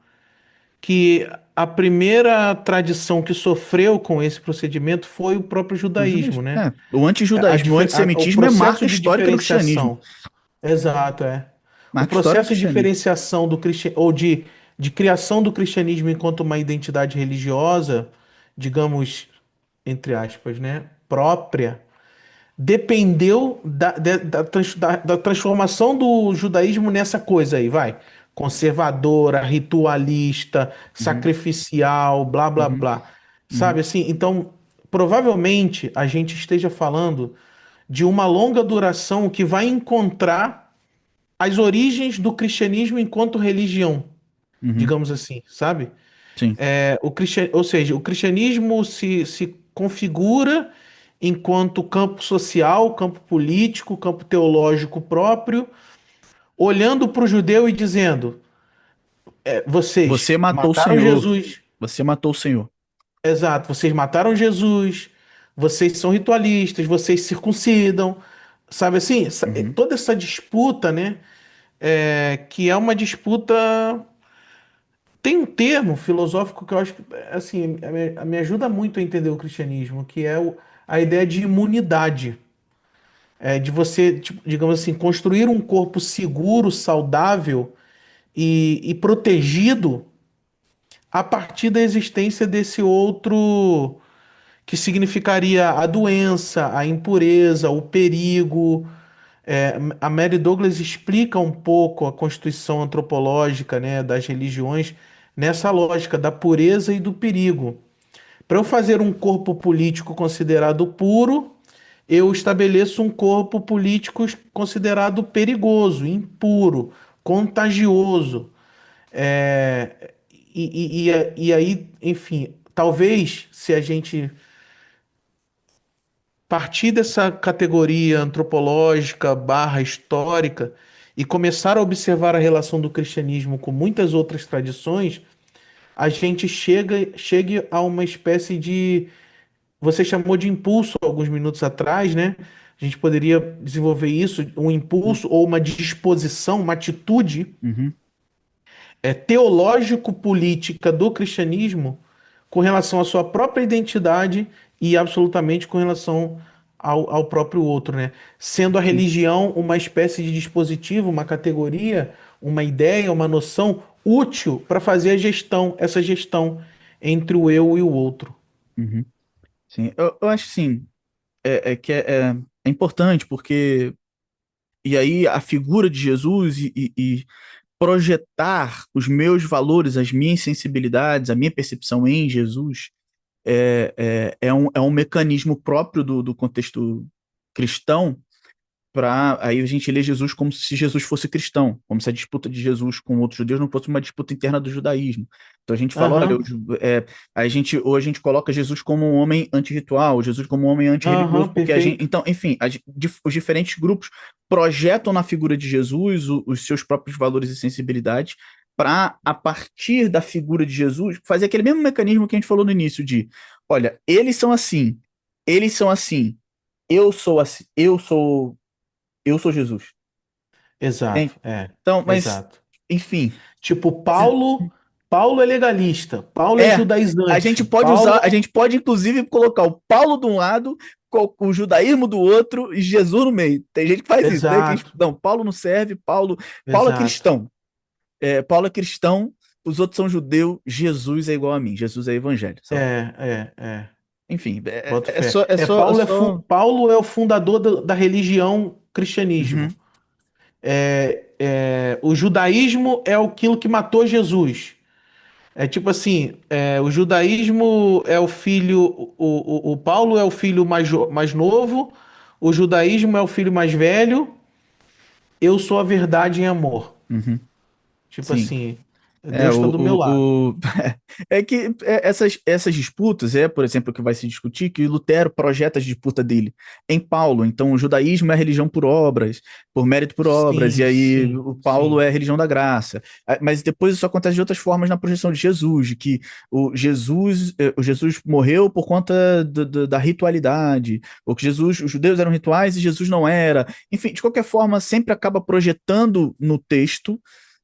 que a primeira tradição que sofreu com esse procedimento foi o próprio o judaísmo, judaísmo. né? O antijudaísmo e o O antissemitismo é processo marca de histórica do cristianismo. diferenciação. Exato, é. O Marca histórica do processo de cristianismo. diferenciação do ou de criação do cristianismo enquanto uma identidade religiosa, digamos, entre aspas, né, própria, dependeu da transformação do judaísmo nessa coisa aí, vai. Conservadora, ritualista, Uhum, sacrificial, blá blá uhum, blá. uhum, Sabe assim? Então, provavelmente a gente esteja falando de uma longa duração que vai encontrar as origens do cristianismo enquanto religião, uhum, digamos assim, sabe? sim. Ou seja, o cristianismo se configura enquanto campo social, campo político, campo teológico próprio, olhando para o judeu e dizendo: vocês Você matou o mataram Senhor. Jesus, Você matou o Senhor. exato, vocês mataram Jesus, vocês são ritualistas, vocês circuncidam, sabe assim? Uhum, Toda essa disputa, né? Que é uma disputa. Tem um termo filosófico que eu acho que assim me ajuda muito a entender o cristianismo, que é a ideia de imunidade. De você, tipo, digamos assim, construir um corpo seguro, saudável e protegido a partir da existência desse outro que significaria a doença, a impureza, o perigo. A Mary Douglas explica um pouco a constituição antropológica, né, das religiões nessa lógica da pureza e do perigo. Para eu fazer um corpo político considerado puro, eu estabeleço um corpo político considerado perigoso, impuro, contagioso. É, e aí, enfim, talvez se a gente partir dessa categoria antropológica barra histórica e começar a observar a relação do cristianismo com muitas outras tradições, a gente chegue a uma espécie de. Você chamou de impulso alguns minutos atrás, né? A gente poderia desenvolver isso, um impulso ou uma disposição, uma atitude Uhum, teológico-política do cristianismo com relação à sua própria identidade e absolutamente com relação ao próprio outro, né? Sendo a sim. religião uma espécie de dispositivo, uma categoria, uma ideia, uma noção útil para fazer a gestão, essa gestão entre o eu e o outro. Uhum, sim. Eu acho sim, é importante porque e aí a figura de Jesus e projetar os meus valores, as minhas sensibilidades, a minha percepção em Jesus é um mecanismo próprio do contexto cristão para aí a gente lê Jesus como se Jesus fosse cristão, como se a disputa de Jesus com outros judeus não fosse uma disputa interna do judaísmo. Então a gente fala, olha, Aham, ou a gente coloca Jesus como um homem antirritual, Jesus como um homem antirreligioso, aham, porque a gente, perfeito. então, enfim, os diferentes grupos projetam na figura de Jesus os seus próprios valores e sensibilidades para, a partir da figura de Jesus, fazer aquele mesmo mecanismo que a gente falou no início de, olha, eles são assim, eu sou assim, eu sou Jesus. Exato, Entende? Então, mas, exato. enfim. Tipo, Paulo é legalista, Paulo é É, a gente judaizante, pode usar, a Paulo, gente pode inclusive colocar o Paulo de um lado, o judaísmo do outro e Jesus no meio. Tem gente que faz isso, né? exato, Não, Paulo não serve, Paulo é exato. cristão. Paulo é cristão, os outros são judeus, Jesus é igual a mim, Jesus é evangelho, É, só. é. Enfim, Boto fé. é só. Paulo é o fundador da religião cristianismo. Uhum, O judaísmo é aquilo que matou Jesus. É tipo assim, o judaísmo é o filho, o Paulo é o filho mais novo, o judaísmo é o filho mais velho, eu sou a verdade em amor. uhum, Tipo sim. assim, É, Deus está do meu lado. é que essas disputas, por exemplo, o que vai se discutir, que Lutero projeta a disputa dele em Paulo. Então, o judaísmo é a religião por obras, por mérito por obras, e Sim, aí sim, o Paulo sim, é a religião da graça. Mas depois isso acontece de outras formas na projeção de Jesus, de que o Jesus morreu por conta da ritualidade, ou que Jesus, os judeus eram rituais e Jesus não era. Enfim, de qualquer forma, sempre acaba projetando no texto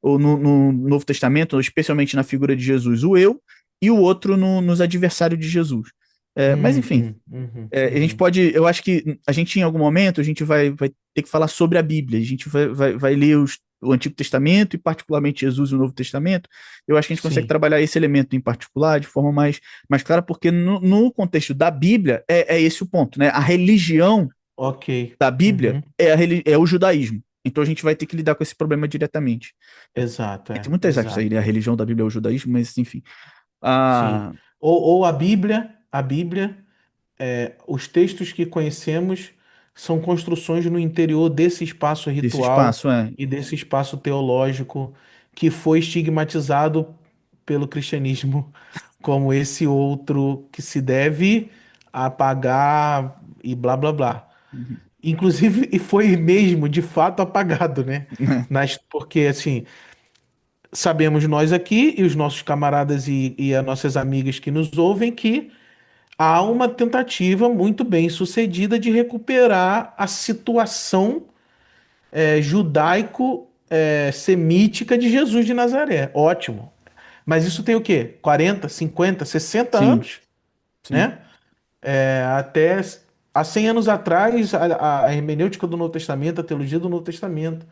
ou no Novo Testamento, especialmente na figura de Jesus, o eu, e o outro nos adversários de Jesus. Mas enfim, a gente uhum. pode, eu acho que a gente em algum momento a gente vai ter que falar sobre a Bíblia, a gente vai ler o Antigo Testamento e particularmente Jesus e o Novo Testamento. Eu acho que a gente consegue Sim, trabalhar esse elemento em particular de forma mais clara, porque no contexto da Bíblia é esse o ponto, né? A religião ok. da Bíblia Uhum. é o judaísmo. Então a gente vai ter que lidar com esse problema diretamente. Exato, Tem muitas aspas aí, né? A exato. religião da Bíblia é o judaísmo, mas enfim. Sim. Ah, Ou a Bíblia, os textos que conhecemos são construções no interior desse espaço desse ritual espaço, e desse espaço teológico que foi estigmatizado pelo cristianismo como esse outro que se deve apagar e blá blá blá. Uhum. Inclusive, e foi mesmo, de fato, apagado, né? Porque, assim, sabemos nós aqui e os nossos camaradas e as nossas amigas que nos ouvem que há uma tentativa muito bem sucedida de recuperar a situação judaico-semítica de Jesus de Nazaré. Ótimo. Mas isso tem o quê? 40, 50, 60 Sim, anos, sim. né? Até há 100 anos atrás, a hermenêutica do Novo Testamento, a teologia do Novo Testamento,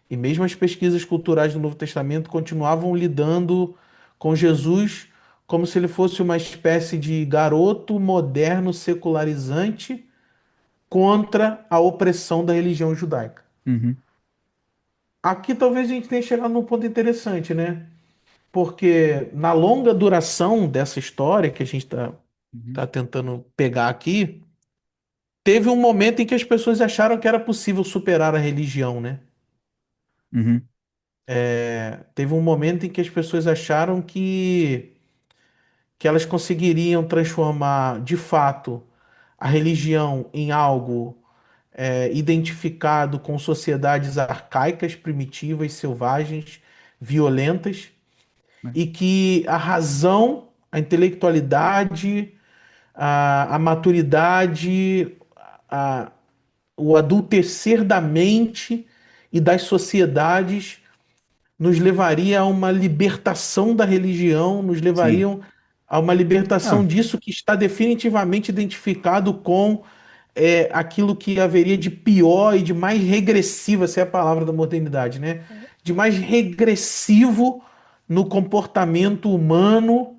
e mesmo as pesquisas culturais do Novo Testamento continuavam lidando com Jesus como se ele fosse uma espécie de garoto moderno secularizante contra a opressão da religião judaica. Uhum, Aqui talvez a gente tenha chegado num ponto interessante, né? Porque na longa duração dessa história que a gente uhum, tá tentando pegar aqui, teve um momento em que as pessoas acharam que era possível superar a religião, né? uhum, Teve um momento em que as pessoas acharam que elas conseguiriam transformar de fato a religião em algo identificado com sociedades arcaicas, primitivas, selvagens, violentas, né, e que a razão, a intelectualidade, a maturidade, a, o adultecer da mente e das sociedades nos levaria a uma libertação da religião, nos sim. levariam a uma libertação Ah, disso que está definitivamente identificado com aquilo que haveria de pior e de mais regressivo, essa é a palavra da modernidade, né? De mais regressivo no comportamento humano,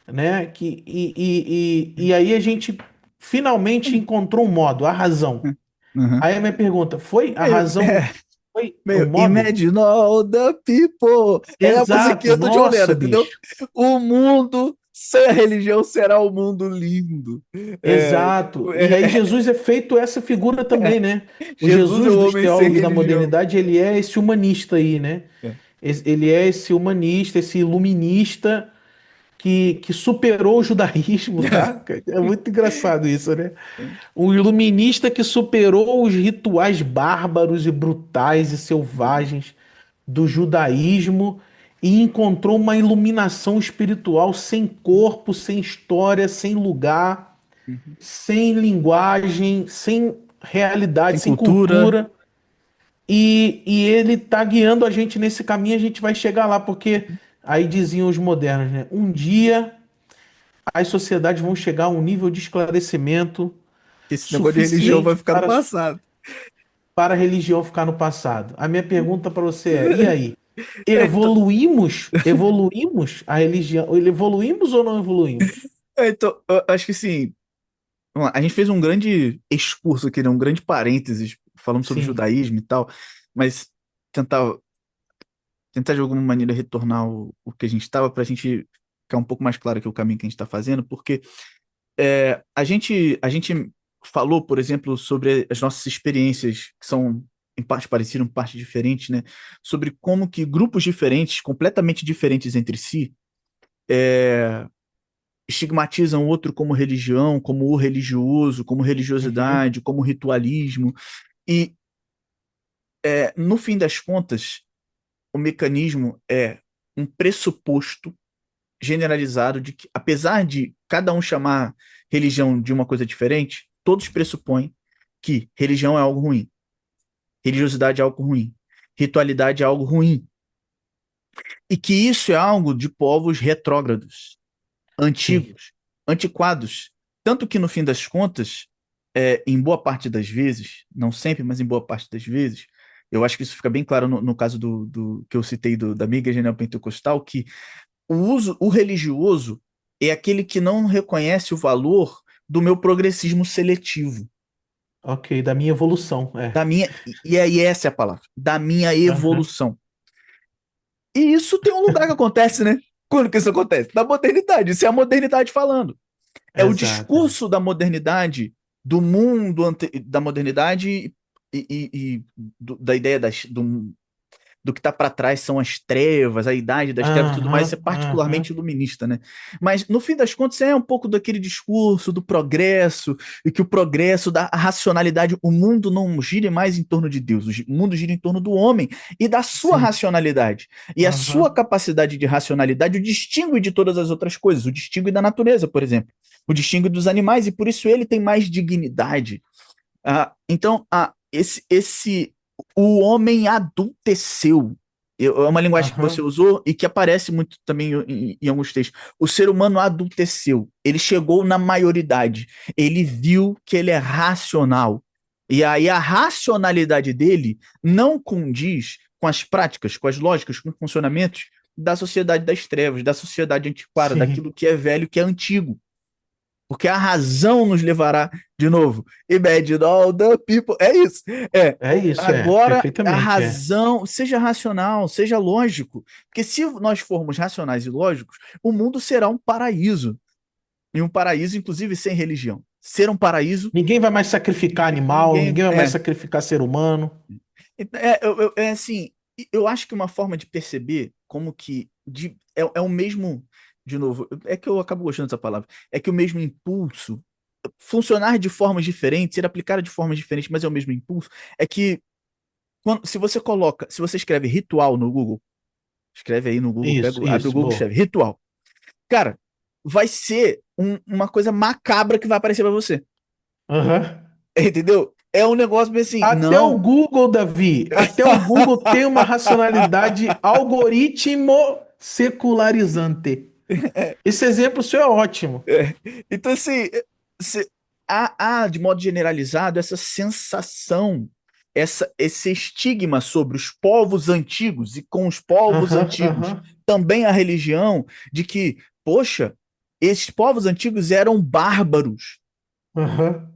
né? E aí a gente finalmente encontrou um modo, a razão. uhum. Aí a minha pergunta, foi a Meio, razão, foi o meio modo? Imagine all the people. É a Exato, musiquinha do John Lennon, nossa, entendeu? bicho. O mundo sem a religião será um mundo lindo. É, Exato. E aí Jesus é feito essa figura também, né? O Jesus é Jesus o dos homem sem teólogos da religião. modernidade, ele é esse humanista aí, né? É, Ele é esse humanista, esse iluminista que superou o judaísmo, tá? É muito engraçado isso, né? Um iluminista que superou os rituais bárbaros e brutais e selvagens do judaísmo e encontrou uma iluminação espiritual sem corpo, sem história, sem lugar, uhum. sem linguagem, sem realidade, Tem sem cultura. cultura. E ele tá guiando a gente nesse caminho, a gente vai chegar lá, porque aí diziam os modernos, né? Um dia as sociedades vão chegar a um nível de esclarecimento Esse negócio de religião vai suficiente ficar no passado. para a religião ficar no passado. A minha pergunta para você e aí? Então, Evoluímos? Evoluímos a religião? Evoluímos ou não evoluímos? então, eu acho que sim. Vamos lá, a gente fez um grande excurso aqui, né? Um grande parênteses, falando sobre Sim, judaísmo e tal, mas tentar, tentar de alguma maneira retornar o que a gente estava para a gente ficar um pouco mais claro aqui o caminho que a gente está fazendo, porque a gente falou, por exemplo, sobre as nossas experiências, que são em parte parecidas, em parte diferentes, né? Sobre como que grupos diferentes, completamente diferentes entre si, estigmatizam o outro como religião, como o religioso, como uhum, religiosidade, como ritualismo. E, no fim das contas, o mecanismo é um pressuposto generalizado de que, apesar de cada um chamar religião de uma coisa diferente, todos pressupõem que religião é algo ruim, religiosidade é algo ruim, ritualidade é algo ruim, e que isso é algo de povos retrógrados, sim, antigos, antiquados. Tanto que, no fim das contas, em boa parte das vezes, não sempre, mas em boa parte das vezes, eu acho que isso fica bem claro no caso do que eu citei da Igreja Neopentecostal, que o religioso é aquele que não reconhece o valor do meu progressismo seletivo, ok, da minha evolução, da minha, e essa é a palavra, da minha Aham, evolução. E isso tem um lugar que acontece, né? Quando que isso acontece? Na modernidade. Isso é a modernidade falando. É o exato, exato. discurso da modernidade, do mundo da modernidade da ideia do que está para trás são as trevas, a idade das trevas e tudo mais, isso é Aham, particularmente aham, iluminista, né? Mas, no fim das contas, é um pouco daquele discurso do progresso, e que o progresso da racionalidade, o mundo não gira mais em torno de Deus, o mundo gira em torno do homem e da sua sim, racionalidade. E a sua aham, capacidade de racionalidade o distingue de todas as outras coisas, o distingue da natureza, por exemplo, o distingue dos animais, e por isso ele tem mais dignidade. Então, o homem adulteceu. É uma linguagem que você aham, usou e que aparece muito também em alguns textos. O ser humano adulteceu. Ele chegou na maioridade. Ele viu que ele é racional. E aí a racionalidade dele não condiz com as práticas, com as lógicas, com os funcionamentos da sociedade das trevas, da sociedade antiquada, Sim. daquilo que é velho, que é antigo. Porque a razão nos levará de novo. Imagine all the people. É isso. É. É isso, Agora, a perfeitamente, é. razão, seja racional, seja lógico. Porque se nós formos racionais e lógicos, o mundo será um paraíso. E um paraíso, inclusive, sem religião. Ser um paraíso, Ninguém vai mais sacrificar animal, ninguém. ninguém vai mais É. sacrificar ser humano. É assim, eu acho que uma forma de perceber como que é o mesmo, de novo, é que eu acabo gostando dessa palavra, é que o mesmo impulso, funcionar de formas diferentes, ser aplicado de formas diferentes, mas é o mesmo impulso, é que se você escreve ritual no Google, escreve aí no Google, Isso, abre o isso, Google e boa. escreve ritual. Cara, vai ser uma coisa macabra que vai aparecer pra você. Aham. Entendeu? É um negócio meio assim, Até o não. Google, Davi, até o Google tem uma racionalidade algoritmo secularizante. Esse exemplo seu é ótimo. É. Então, assim, se- há, de modo generalizado, essa sensação, esse estigma sobre os povos antigos, e com os povos Aham, antigos aham, também a religião, de que, poxa, esses povos antigos eram bárbaros, aham.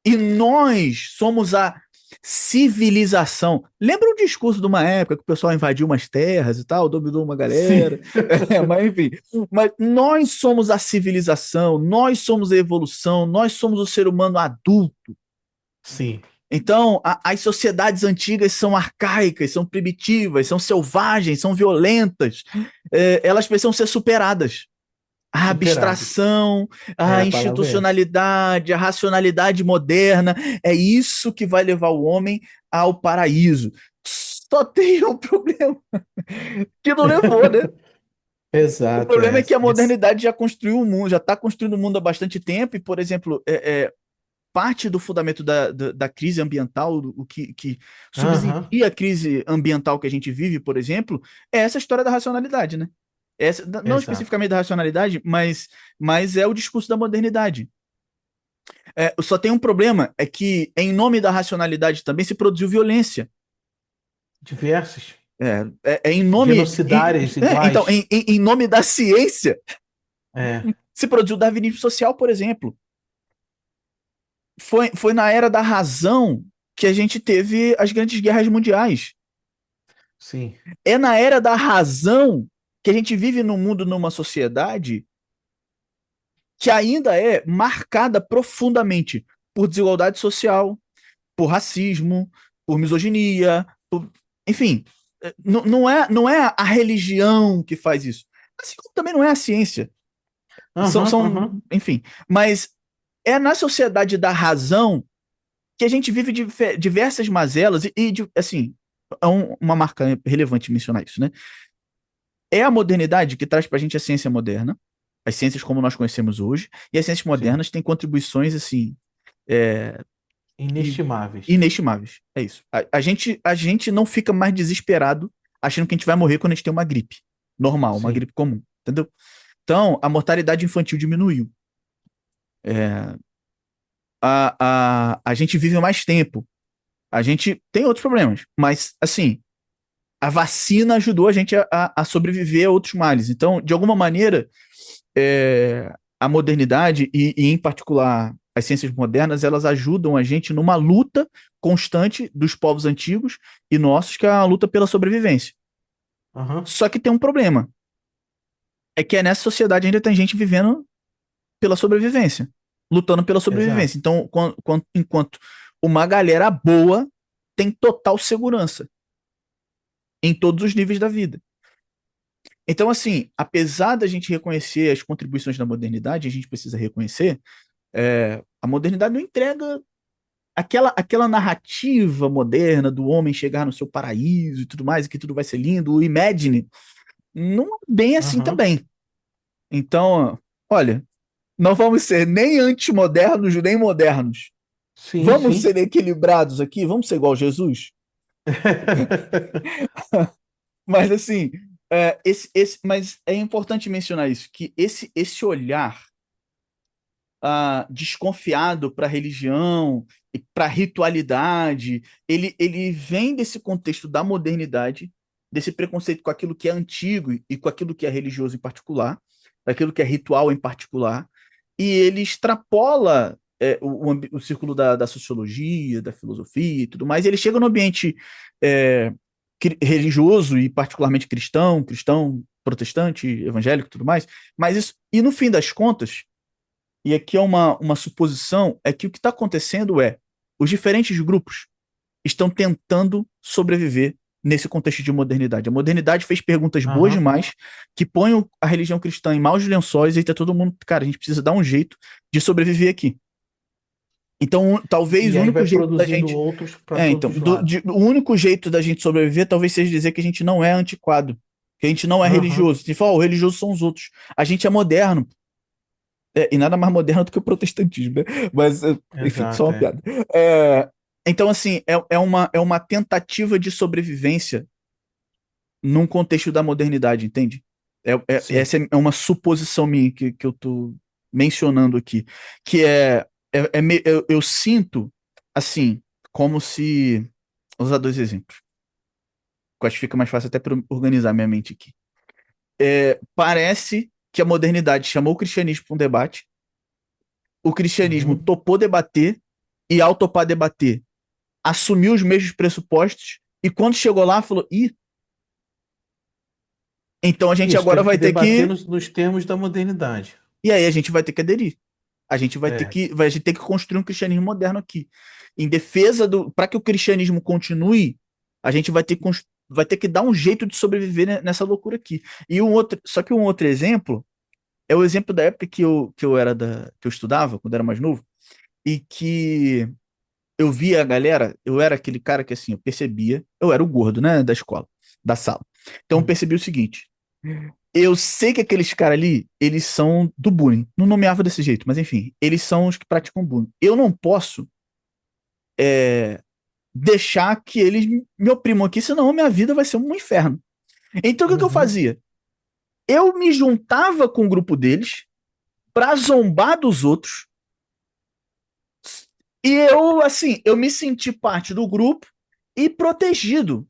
e nós somos a civilização. Lembra o discurso de uma época que o pessoal invadiu umas terras e tal, dominou uma galera? Sim, Mas enfim. Mas nós somos a civilização, nós somos a evolução, nós somos o ser humano adulto. sim, Então, as sociedades antigas são arcaicas, são primitivas, são selvagens, são violentas. Elas precisam ser superadas. A superadas. abstração, É, a a palavra é essa. institucionalidade, a racionalidade moderna, é isso que vai levar o homem ao paraíso. Só tem um problema que não levou, né? O Exato, problema é. é que a modernidade já construiu o mundo, já está construindo o mundo há bastante tempo, e, por exemplo, parte do fundamento da crise ambiental, o que Aham, subsidia a crise ambiental que a gente vive, por exemplo, é essa história da racionalidade, né? Não exato. especificamente da racionalidade, mas é o discurso da modernidade. Só tem um problema, é que em nome da racionalidade também se produziu violência. Diversos. É em nome. Genocidários Então, iguais. em nome da ciência, É, se produziu o darwinismo social, por exemplo. Foi na era da razão que a gente teve as grandes guerras mundiais. sim. É na era da razão que a gente vive num mundo, numa sociedade que ainda é marcada profundamente por desigualdade social, por racismo, por misoginia, enfim, não é a religião que faz isso. Assim como também não é a ciência. Aham, aham. Enfim, mas é na sociedade da razão que a gente vive diversas mazelas assim, é uma marca relevante mencionar isso, né? É a modernidade que traz pra gente a ciência moderna, as ciências como nós conhecemos hoje, e as ciências Sim. modernas têm contribuições, assim, é, Inestimáveis. inestimáveis. É isso. A gente não fica mais desesperado achando que a gente vai morrer quando a gente tem uma gripe normal, uma Sim. gripe comum, entendeu? Então, a mortalidade infantil diminuiu. É, a gente vive mais tempo. A gente tem outros problemas, mas, assim, a vacina ajudou a gente a sobreviver a outros males. Então, de alguma maneira, a modernidade em particular, as ciências modernas, elas ajudam a gente numa luta constante dos povos antigos e nossos, que é a luta pela sobrevivência. Aham. Só que tem um problema, é que nessa sociedade ainda tem gente vivendo pela sobrevivência, lutando pela Exato. sobrevivência. Então, enquanto uma galera boa tem total segurança em todos os níveis da vida. Então, assim, apesar da gente reconhecer as contribuições da modernidade, a gente precisa reconhecer, a modernidade não entrega aquela narrativa moderna do homem chegar no seu paraíso e tudo mais, e que tudo vai ser lindo, o Imagine, não é bem assim Aham. também. Então, olha, não vamos ser nem antimodernos, nem modernos. Sim, Vamos sim. ser equilibrados aqui, vamos ser igual Jesus. Mas assim, mas é importante mencionar isso, que esse olhar desconfiado para a religião e para a ritualidade, ele vem desse contexto da modernidade, desse preconceito com aquilo que é antigo e com aquilo que é religioso em particular, com aquilo que é ritual em particular, e ele extrapola o círculo da sociologia, da filosofia e tudo mais, e ele chega no ambiente é, religioso e particularmente cristão, protestante, evangélico e tudo mais, mas isso, e no fim das contas, e aqui é uma suposição, é que o que está acontecendo é os diferentes grupos estão tentando sobreviver nesse contexto de modernidade. A modernidade fez perguntas boas Aham. demais que põem a religião cristã em maus lençóis e tá todo mundo, cara, a gente precisa dar um jeito de sobreviver aqui. Então, talvez E o aí único vai jeito da produzindo gente. outros para É, então, todos os lados. o único jeito da gente sobreviver talvez seja dizer que a gente não é antiquado, que a gente não é Aham. religioso. Se fala, oh, os religiosos são os outros. A gente é moderno. E nada mais moderno do que o protestantismo, né? Mas, enfim, só Exato, uma é. piada. Então, assim, é uma tentativa de sobrevivência num contexto da modernidade, entende? Sim. Essa é uma suposição minha que eu tô mencionando aqui, que eu sinto, assim, como se... Vou usar dois exemplos, que eu acho que fica mais fácil até para organizar minha mente aqui. Parece que a modernidade chamou o cristianismo para um debate, o cristianismo Uhum. topou debater, e ao topar debater, assumiu os mesmos pressupostos, e quando chegou lá, falou: ih, então a gente Isso, agora teve que vai ter debater que. nos termos da modernidade. E aí a gente vai ter que aderir. É. A gente ter que construir um cristianismo moderno aqui. Em defesa do. Para que o cristianismo continue, a gente vai ter que dar um jeito de sobreviver nessa loucura aqui. Só que um outro exemplo é o exemplo da época que eu estudava, quando era mais novo, e que eu via a galera, eu era aquele cara que assim, eu percebia, eu era o gordo, né, da escola, da sala. Então eu Hum. percebi o seguinte: eu sei que aqueles caras ali, eles são do bullying. Não nomeava desse jeito, mas enfim, eles são os que praticam bullying. Eu não posso deixar que eles me oprimam aqui, senão a minha vida vai ser um inferno. Então o que que eu Uhum. fazia? Eu me juntava com o grupo deles pra zombar dos outros. E eu, assim, eu me senti parte do grupo e protegido.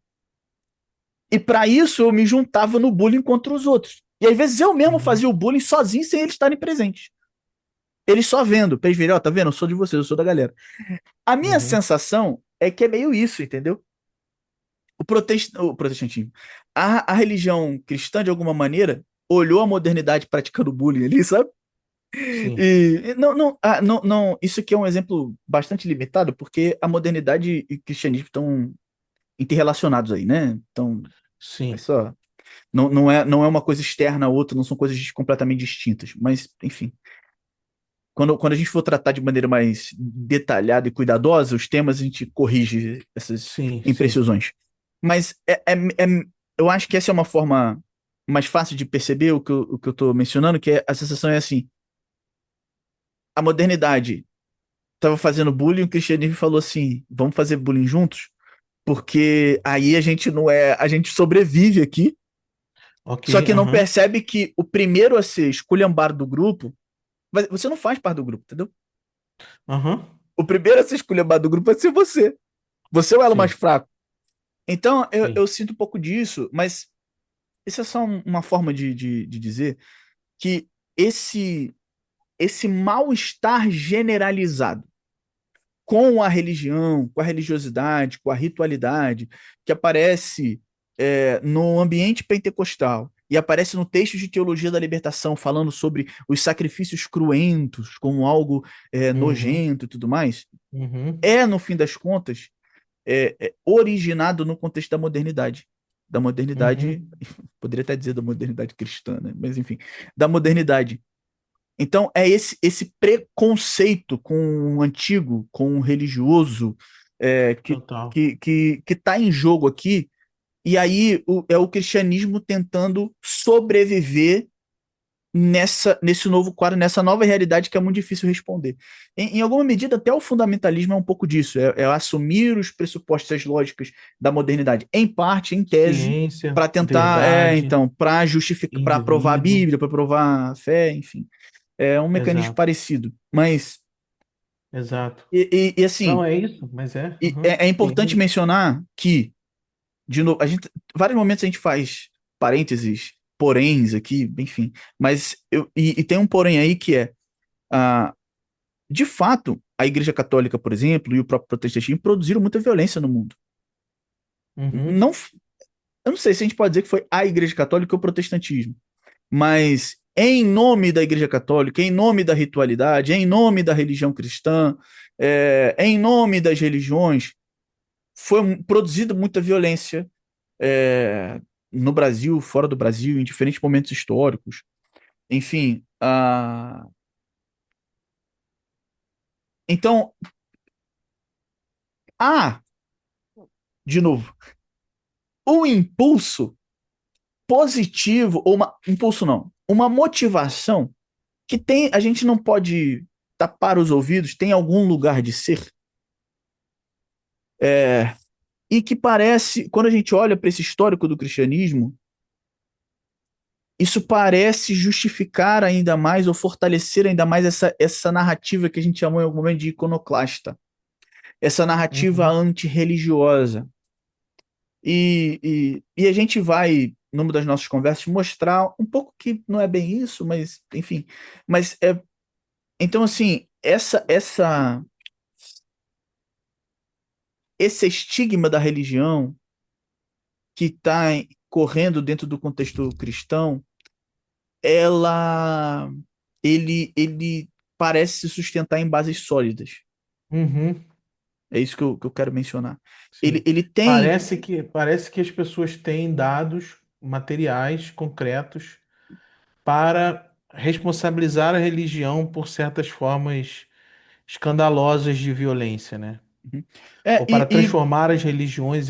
E para isso eu me juntava no bullying contra os outros. E às vezes eu mesmo Uhum. fazia o bullying sozinho sem eles estarem presentes. Eles só vendo, pra eles verem, ó, tá vendo? Eu sou de vocês, eu sou da galera. A minha Uhum. sensação é que é meio isso, entendeu? O protestantismo. A religião cristã, de alguma maneira, olhou a modernidade praticando bullying ali, sabe? Sim. E não, isso aqui é um exemplo bastante limitado, porque a modernidade e o cristianismo estão interrelacionados aí, né? Então, é Sim. só. Não é uma coisa externa à outra, não são coisas completamente distintas. Mas, enfim. Quando a gente for tratar de maneira mais detalhada e cuidadosa, os temas a gente corrige essas Sim. Sim. imprecisões. Mas eu acho que essa é uma forma mais fácil de perceber o que eu estou mencionando, que a sensação é assim: a modernidade estava fazendo bullying, o cristianismo falou assim: vamos fazer bullying juntos, porque aí a gente não é, a gente sobrevive aqui, Ok. só que não Aham. percebe que o primeiro a ser esculhambado do grupo, você não faz parte do grupo, entendeu? Aham. O primeiro a ser esculhambado do grupo vai ser você. Você é o elo mais Sim. fraco. Então, Sim. eu sinto um pouco disso, mas isso é só uma forma de dizer que esse, esse mal-estar generalizado com a religião, com a religiosidade, com a ritualidade, que aparece no ambiente pentecostal e aparece no texto de teologia da libertação, falando sobre os sacrifícios cruentos como algo Uhum. nojento e tudo mais, Uhum. no fim das contas, originado no contexto da modernidade. Da modernidade, Uhum. poderia até dizer da modernidade cristã, né? Mas enfim, da modernidade. Então, é esse preconceito com o antigo, com o religioso, Total. que tá em jogo aqui, e aí é o cristianismo tentando sobreviver nesse novo quadro, nessa nova realidade que é muito difícil responder. Em alguma medida, até o fundamentalismo é um pouco disso, é assumir os pressupostos, as lógicas da modernidade, em parte, em tese, Ciência, para tentar, verdade, então, para justificar, para provar a indivíduo. Bíblia, para provar a fé, enfim. É um mecanismo Exato. parecido. Mas, Exato. e Não assim, é isso, mas é. e Uhum. é importante Tem. mencionar que de novo, vários momentos a gente faz parênteses, poréns aqui, enfim, mas e tem um porém aí que é, ah, de fato, a Igreja Católica, por exemplo, e o próprio protestantismo produziram muita violência no mundo. Uhum, Não, eu não sei se a gente pode dizer que foi a Igreja Católica ou o protestantismo, mas em nome da Igreja Católica, em nome da ritualidade, em nome da religião cristã, em nome das religiões, foi produzida muita violência é, no Brasil, fora do Brasil, em diferentes momentos históricos. Enfim, então, há, de novo, um impulso positivo, ou impulso não, uma motivação que tem, a gente não pode tapar os ouvidos, tem algum lugar de ser, é, e que parece, quando a gente olha para esse histórico do cristianismo, isso parece justificar ainda mais ou fortalecer ainda mais essa narrativa que a gente chamou em algum momento de iconoclasta, essa narrativa uhum, antirreligiosa. E a gente vai, numa das nossas conversas, mostrar um pouco que não é bem isso, mas enfim. Mas então, assim, esse estigma da religião que está correndo dentro do contexto cristão, ela, ele parece se sustentar em bases sólidas. uhum, É isso que eu quero mencionar. Ele, sim. ele tem. Parece que as pessoas têm dados materiais concretos para responsabilizar a religião por certas formas escandalosas de violência, né? Uhum. Ou para transformar as religiões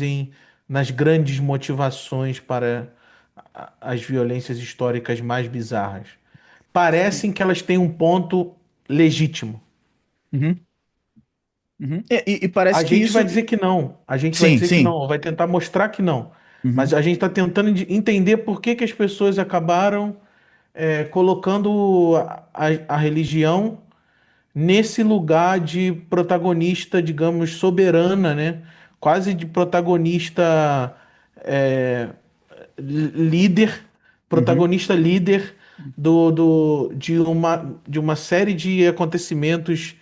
nas grandes motivações para as violências históricas mais bizarras. Parecem que elas têm um ponto legítimo. Uhum, uhum. E A parece que gente vai isso. dizer que não, a gente vai Sim, dizer que sim. não, vai tentar mostrar que não. Mas Uhum, a gente está tentando entender por que que as pessoas acabaram colocando a religião nesse lugar de protagonista, digamos, soberana, né? Quase de protagonista é, líder, uhum. protagonista líder de uma série de acontecimentos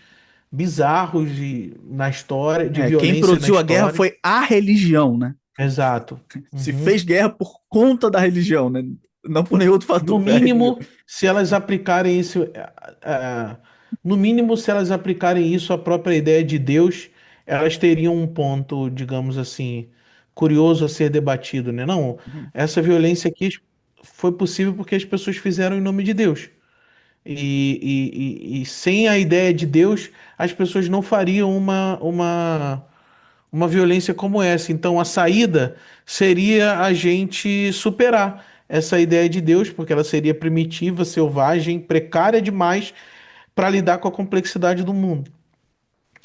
bizarros na história, de Quem violência na produziu a guerra história. foi a religião, né? Exato. Se Uhum. fez guerra por conta da religião, né? Não por nenhum outro fator, No foi a religião. mínimo, se elas aplicarem isso, no mínimo, se elas aplicarem isso à própria ideia de Deus, elas teriam um ponto, digamos assim, curioso a ser debatido, né? Não, Uhum, essa violência aqui foi possível porque as pessoas fizeram em nome de Deus. E sem a ideia de Deus, as pessoas não fariam uma violência como essa. Então, a saída seria a gente superar essa ideia de Deus, porque ela seria primitiva, selvagem, precária demais para lidar com a complexidade do mundo.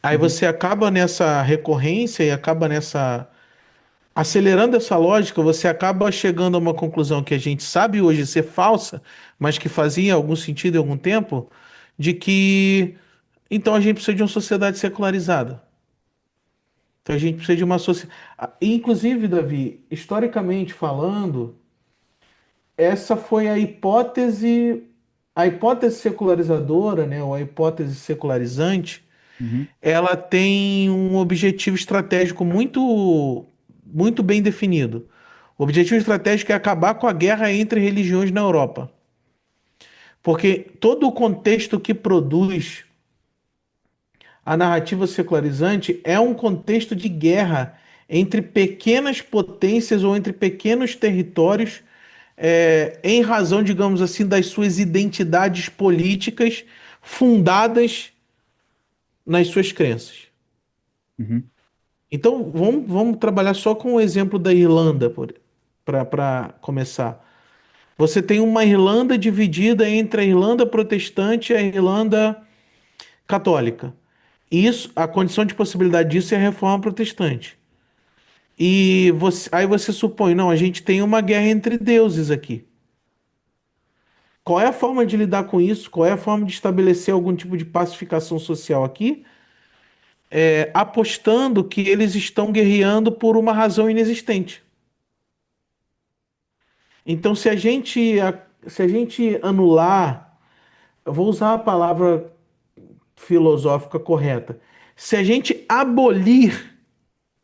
Aí uhum, você acaba nessa recorrência e acaba nessa. Acelerando essa lógica, você acaba chegando a uma conclusão que a gente sabe hoje ser falsa, mas que fazia algum sentido em algum tempo, de que então a gente precisa de uma sociedade secularizada. Então a gente precisa de uma sociedade. Inclusive, Davi, historicamente falando, essa foi a hipótese secularizadora, né, ou a hipótese secularizante, uhum, ela tem um objetivo estratégico muito bem definido. O objetivo estratégico é acabar com a guerra entre religiões na Europa. Porque todo o contexto que produz a narrativa secularizante é um contexto de guerra entre pequenas potências ou entre pequenos territórios, em razão, digamos assim, das suas identidades políticas fundadas nas suas crenças. uhum, Então, vamos trabalhar só com o exemplo da Irlanda, para começar. Você tem uma Irlanda dividida entre a Irlanda protestante e a Irlanda católica. Isso, a condição de possibilidade disso é a reforma protestante. Aí você supõe, não, a gente tem uma guerra entre deuses aqui. Qual é a forma de lidar com isso? Qual é a forma de estabelecer algum tipo de pacificação social aqui? Apostando que eles estão guerreando por uma razão inexistente. Então, se a gente anular, eu vou usar a palavra filosófica correta. Se a gente abolir,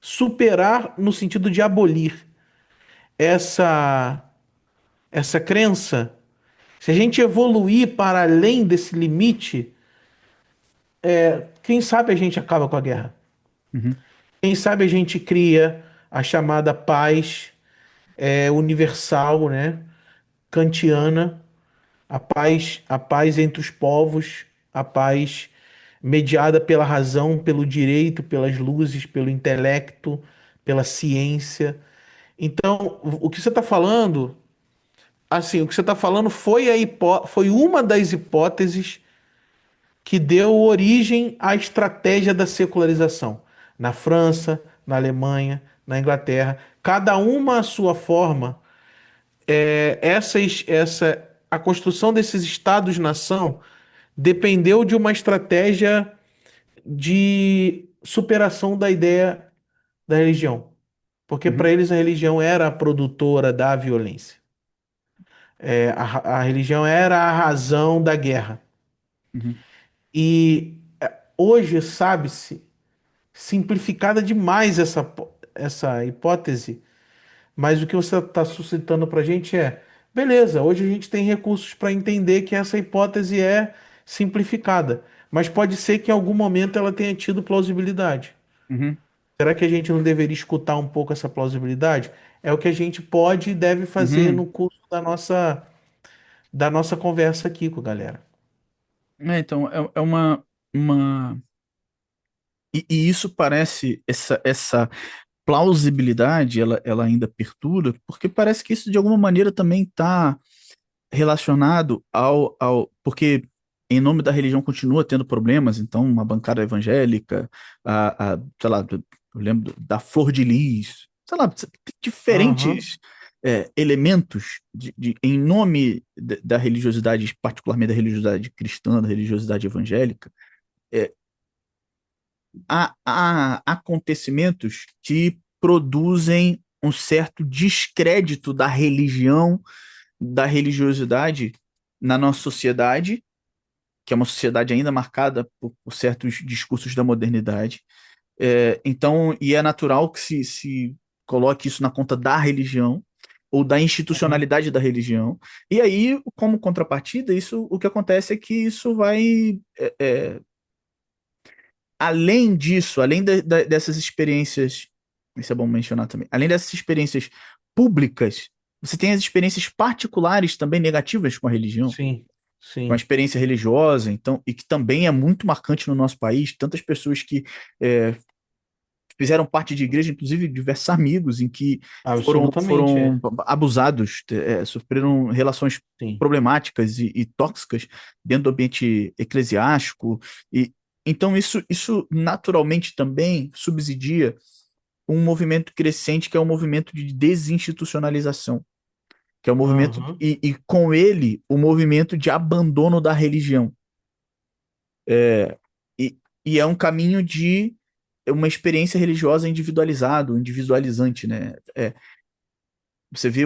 superar no sentido de abolir essa essa crença, se a gente evoluir para além desse limite, quem sabe a gente acaba com a guerra. Uhum, Quem sabe a gente cria a chamada paz universal, né? Kantiana, a paz entre os povos, a paz mediada pela razão, pelo direito, pelas luzes, pelo intelecto, pela ciência. Então, o que você está falando, assim, o que você está falando foi foi uma das hipóteses que deu origem à estratégia da secularização na França, na Alemanha, na Inglaterra, cada uma à sua forma. A construção desses estados-nação dependeu de uma estratégia de superação da ideia da religião, porque para uhum, eles a religião era a produtora da violência. A religião era a razão da guerra. uhum, E hoje sabe-se, simplificada demais essa hipótese, mas o que você está suscitando para a gente é, beleza, hoje a gente tem recursos para entender que essa hipótese é simplificada, mas pode ser que em algum momento ela tenha tido plausibilidade. uhum, Será que a gente não deveria escutar um pouco essa plausibilidade? É o que a gente pode e deve fazer no uhum. curso da nossa conversa aqui com a galera. Então, é uma... E isso parece, essa plausibilidade, ela ainda perdura, porque parece que isso de alguma maneira também está relacionado porque em nome da religião continua tendo problemas, então uma bancada evangélica, sei lá, eu lembro da Flor de Lis, sei lá, tem Aham, diferentes elementos em nome da religiosidade, particularmente da religiosidade cristã, da religiosidade evangélica, é, há acontecimentos que produzem um certo descrédito da religião, da religiosidade na nossa sociedade, que é uma sociedade ainda marcada por certos discursos da modernidade. Então, e é natural que se coloque isso na conta da religião ou da uhum, institucionalidade da religião. E aí, como contrapartida, isso, o que acontece é que isso vai além disso, além dessas experiências, isso é bom mencionar também, além dessas experiências públicas, você tem as experiências particulares também negativas com a religião, sim, com a sim, experiência religiosa, então, e que também é muito marcante no nosso país, tantas pessoas que é, fizeram parte de igreja, inclusive diversos amigos, em que absolutamente foram é, abusados, sofreram relações sim, problemáticas e tóxicas dentro do ambiente eclesiástico. E então isso naturalmente também subsidia um movimento crescente que é o movimento de desinstitucionalização, que é o movimento aham, e com ele o movimento de abandono da religião. E é um caminho de uma experiência religiosa individualizado, individualizante, né? Você vê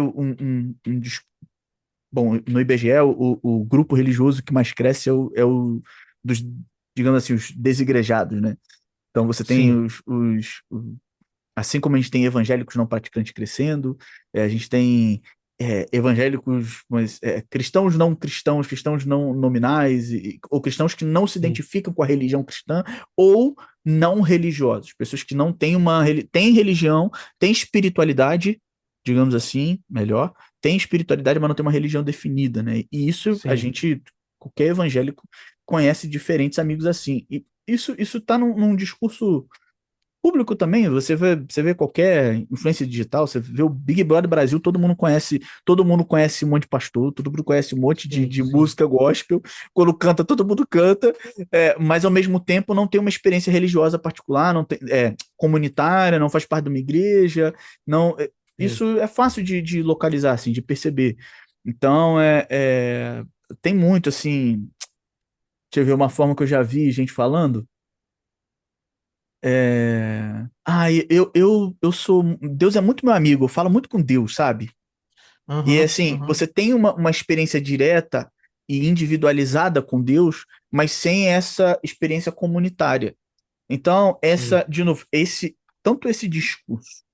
bom, no IBGE, o grupo religioso que mais cresce é o dos, digamos assim, os desigrejados, né? Então você tem sim, assim como a gente tem evangélicos não praticantes crescendo, a gente tem evangélicos, mas cristãos não cristãos, cristãos não nominais, ou cristãos que não se sim, identificam com a religião cristã, ou não religiosos, pessoas que não têm têm religião, têm espiritualidade, digamos assim, melhor, têm espiritualidade, mas não tem uma religião definida, né? E isso a sim, gente, qualquer evangélico conhece diferentes amigos assim. E isso tá num discurso público também, você vê qualquer influência digital, você vê o Big Brother Brasil, todo mundo conhece um monte de pastor, todo mundo conhece um monte de, sim, de sim, música gospel, quando canta, todo mundo canta, mas ao mesmo tempo não tem uma experiência religiosa particular, não tem, comunitária, não faz parte de uma igreja, não, isso. isso é fácil de localizar, assim, de perceber. Então, tem muito, assim, deixa eu ver uma forma que eu já vi gente falando, eu sou. Deus é muito meu amigo, eu falo muito com Deus, sabe? E Aham, assim, aham. você tem uma experiência direta e individualizada com Deus, mas sem essa experiência comunitária. Então, Sim. de novo, tanto esse discurso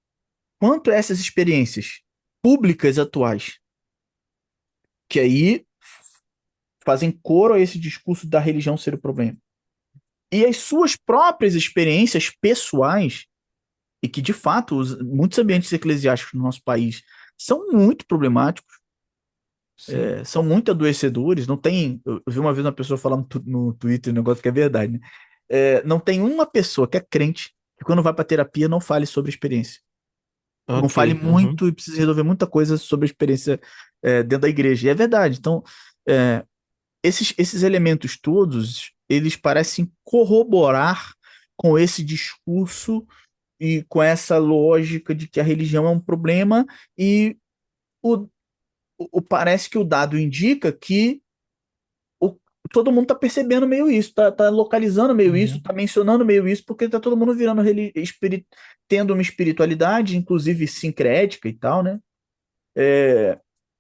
quanto essas experiências públicas atuais, que aí fazem coro a esse discurso da religião ser o problema. E as suas próprias experiências pessoais, e que de fato muitos ambientes eclesiásticos no nosso país são muito problemáticos, Sim. são muito adoecedores. Não tem. Eu vi uma vez uma pessoa falar no Twitter um negócio que é verdade, né? Não tem uma pessoa que é crente que quando vai para terapia não fale sobre experiência. Não Ok. fale Aham. muito e precisa resolver muita coisa sobre a experiência dentro da igreja. E é verdade. Então, é, esses elementos todos, eles parecem corroborar com esse discurso e com essa lógica de que a religião é um problema e o, parece que o dado indica que o, todo mundo está percebendo meio isso, tá localizando meio isso, Uhum. tá mencionando meio isso, porque tá todo mundo virando tendo uma espiritualidade, inclusive sincrética e tal, né?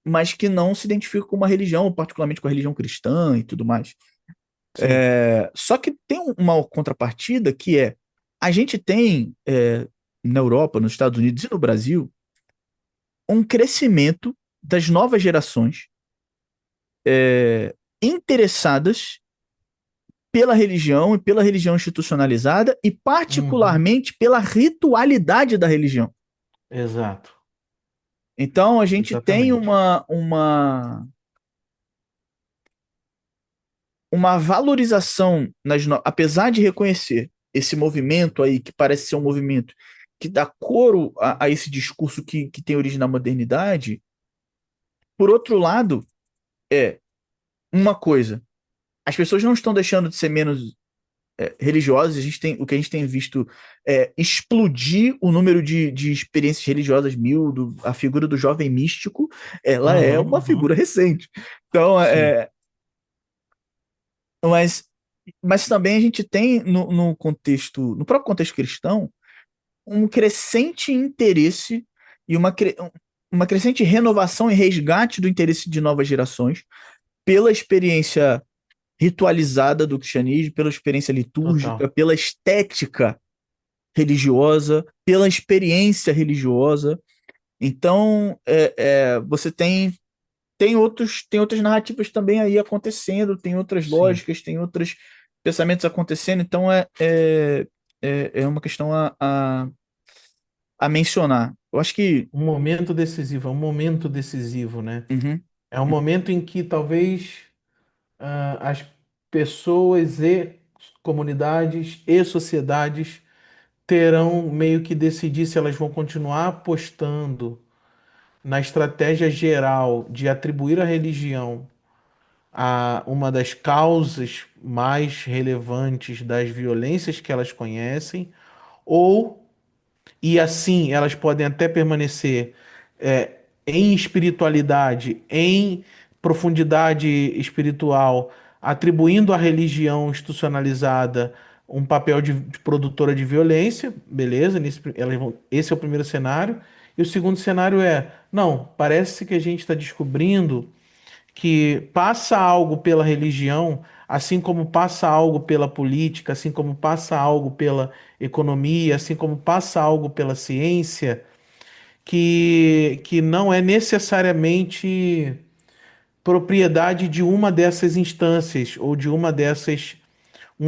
Mas que não se identifica com uma religião, particularmente com a religião cristã e tudo mais. Sim. Só que tem uma contrapartida que é a gente tem na Europa, nos Estados Unidos e no Brasil um crescimento das novas gerações interessadas pela religião e pela religião institucionalizada e Uhum. particularmente pela ritualidade da religião. Exato. Então a gente tem Exatamente. uma valorização apesar de reconhecer esse movimento aí que parece ser um movimento que dá coro a esse discurso que tem origem na modernidade. Por outro lado, é uma coisa, as pessoas não estão deixando de ser menos religiosas. O que a gente tem visto explodir o número de experiências religiosas mil. A figura do jovem místico, ela é Aham, uma aham. figura recente. Então, Sim. mas, também a gente tem no contexto, no próprio contexto cristão, um crescente interesse e uma crescente renovação e resgate do interesse de novas gerações pela experiência ritualizada do cristianismo, pela experiência litúrgica, Total. pela estética religiosa, pela experiência religiosa. Então, você tem outras narrativas também aí acontecendo, tem outras Sim. lógicas, tem outros pensamentos acontecendo. Então, é uma questão a mencionar. Eu acho que. Um momento decisivo, é um momento decisivo, né? Uhum, É um momento em que talvez as pessoas e comunidades e sociedades terão meio que decidir se elas vão continuar apostando na estratégia geral de atribuir a religião a uma das causas mais relevantes das violências que elas conhecem, ou e assim elas podem até permanecer em espiritualidade, em profundidade espiritual, atribuindo à religião institucionalizada um papel de produtora de violência, beleza? Esse é o primeiro cenário. E o segundo cenário é, não, parece que a gente está descobrindo que passa algo pela religião, assim como passa algo pela política, assim como passa algo pela economia, assim como passa algo pela ciência, que não é necessariamente propriedade de uma dessas instâncias ou de um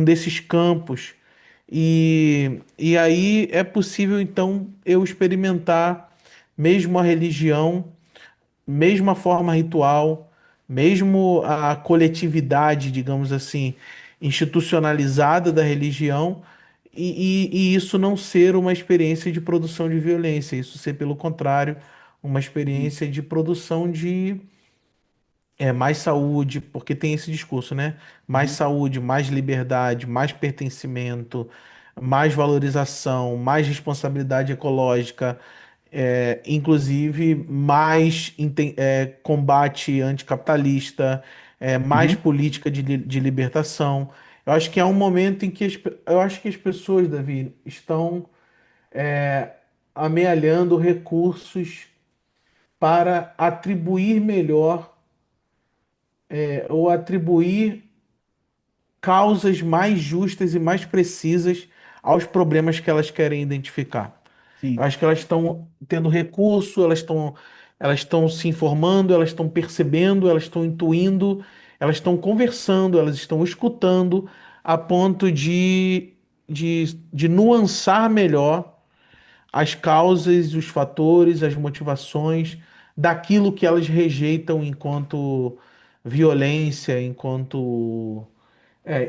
desses campos. E aí é possível então eu experimentar mesmo a religião, mesmo a forma ritual, mesmo a coletividade, digamos assim, institucionalizada da religião, e isso não ser uma experiência de produção de violência, isso ser, pelo contrário, uma uhum, experiência de produção de mais saúde, porque tem esse discurso, né? Mais uhum, saúde, mais liberdade, mais pertencimento, mais valorização, mais responsabilidade ecológica, inclusive mais combate anticapitalista, mais uhum, política de libertação. Eu acho que é um momento em que eu acho que as pessoas, Davi, estão amealhando recursos para atribuir melhor, ou atribuir causas mais justas e mais precisas aos problemas que elas querem identificar. Eu Sim. acho que elas estão tendo recurso, elas estão se informando, elas estão percebendo, elas estão intuindo, elas estão conversando, elas estão escutando, a ponto de nuançar melhor as causas, os fatores, as motivações daquilo que elas rejeitam enquanto violência,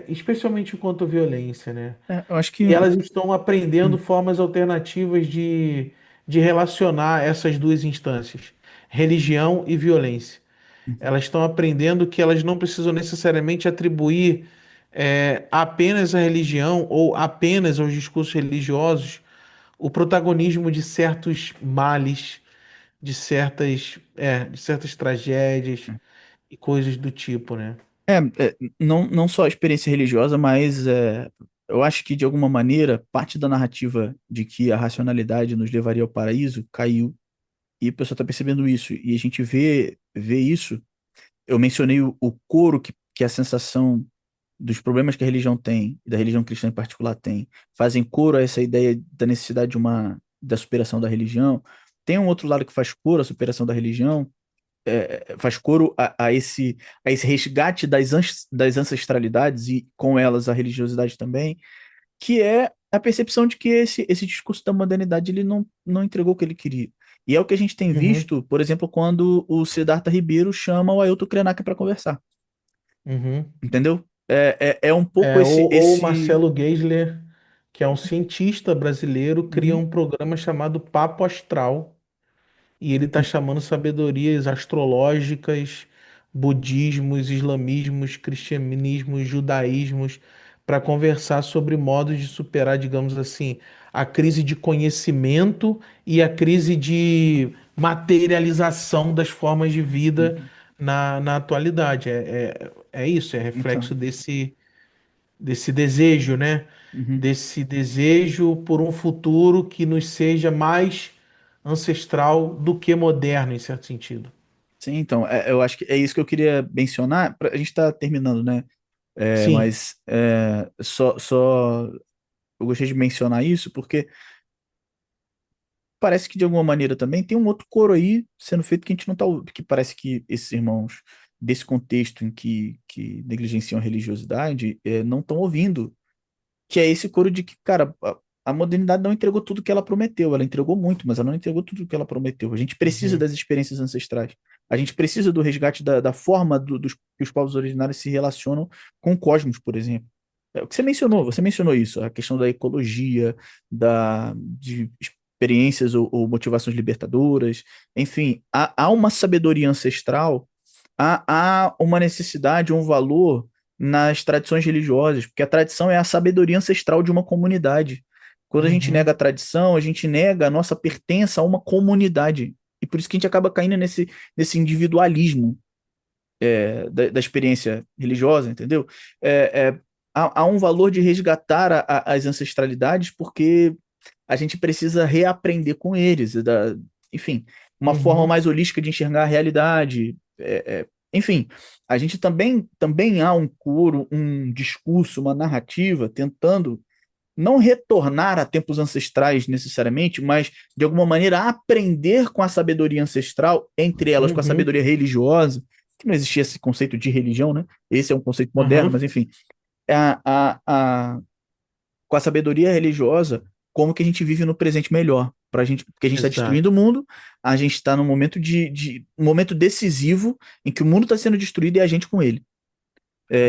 especialmente enquanto violência, né? Eu acho E que. elas estão aprendendo Hum, formas alternativas de relacionar essas duas instâncias, religião e violência. uhum, Elas estão aprendendo que elas não precisam necessariamente atribuir apenas à religião ou apenas aos discursos religiosos o protagonismo de certos males, de certas tragédias e coisas do tipo, né? não só a experiência religiosa, mas eu acho que, de alguma maneira, parte da narrativa de que a racionalidade nos levaria ao paraíso caiu, e a pessoa está percebendo isso, e a gente vê isso. Eu mencionei o coro que é a sensação dos problemas que a religião tem, e da religião cristã em particular tem, fazem coro a essa ideia da necessidade da superação da religião. Tem um outro lado que faz coro à superação da religião, faz coro a esse resgate das ancestralidades e com elas a religiosidade também, que é a percepção de que esse discurso da modernidade ele não entregou o que ele queria. E é o que a gente tem Uhum, visto, por exemplo, quando o Siddhartha Ribeiro chama o Ailton Krenak para conversar, uhum. entendeu? É um pouco Ou o Marcelo Geisler, que é um cientista brasileiro, cria Uhum, um programa chamado Papo Astral, e ele está chamando sabedorias astrológicas, budismos, islamismos, cristianismos, judaísmos, para conversar sobre modos de superar, digamos assim, a crise de conhecimento e a crise de materialização das formas de vida uhum. na atualidade. É isso, é Então, reflexo desse desejo, né? uhum. Desse desejo por um futuro que nos seja mais ancestral do que moderno, em certo sentido. Sim, então, eu acho que é isso que eu queria mencionar. A gente está terminando, né? Sim. Mas só eu gostaria de mencionar isso porque parece que de alguma maneira também tem um outro coro aí sendo feito que a gente não tá, que parece que esses irmãos desse contexto em que negligenciam a religiosidade não estão ouvindo, que é esse coro de que, cara, a modernidade não entregou tudo que ela prometeu, ela entregou muito, mas ela não entregou tudo que ela prometeu. A gente precisa Uhum. das experiências ancestrais. A gente precisa do resgate da forma que os povos originários se relacionam com o cosmos, por exemplo. É o que você mencionou isso, a questão da ecologia, de experiências ou motivações libertadoras, enfim, há uma sabedoria ancestral, há uma necessidade, um valor nas tradições religiosas, porque a tradição é a sabedoria ancestral de uma comunidade. Quando a gente nega a Uhum. tradição, a gente nega a nossa pertença a uma comunidade. E por isso que a gente acaba caindo nesse individualismo da experiência religiosa, entendeu? Há um valor de resgatar as ancestralidades porque a gente precisa reaprender com eles, enfim, uma forma Uhum. mais holística de enxergar a realidade. Enfim, a gente também há um coro, um discurso, uma narrativa tentando não retornar a tempos ancestrais necessariamente, mas de alguma maneira aprender com a sabedoria ancestral, entre elas com a Uhum. sabedoria religiosa, que não existia esse conceito de religião, né? Esse é um conceito moderno, mas Uhum. enfim, a, a, a, com a sabedoria religiosa, como que a gente vive no presente melhor. Porque a gente está destruindo o Exato. mundo, a gente está num momento um momento decisivo em que o mundo está sendo destruído e a gente com ele.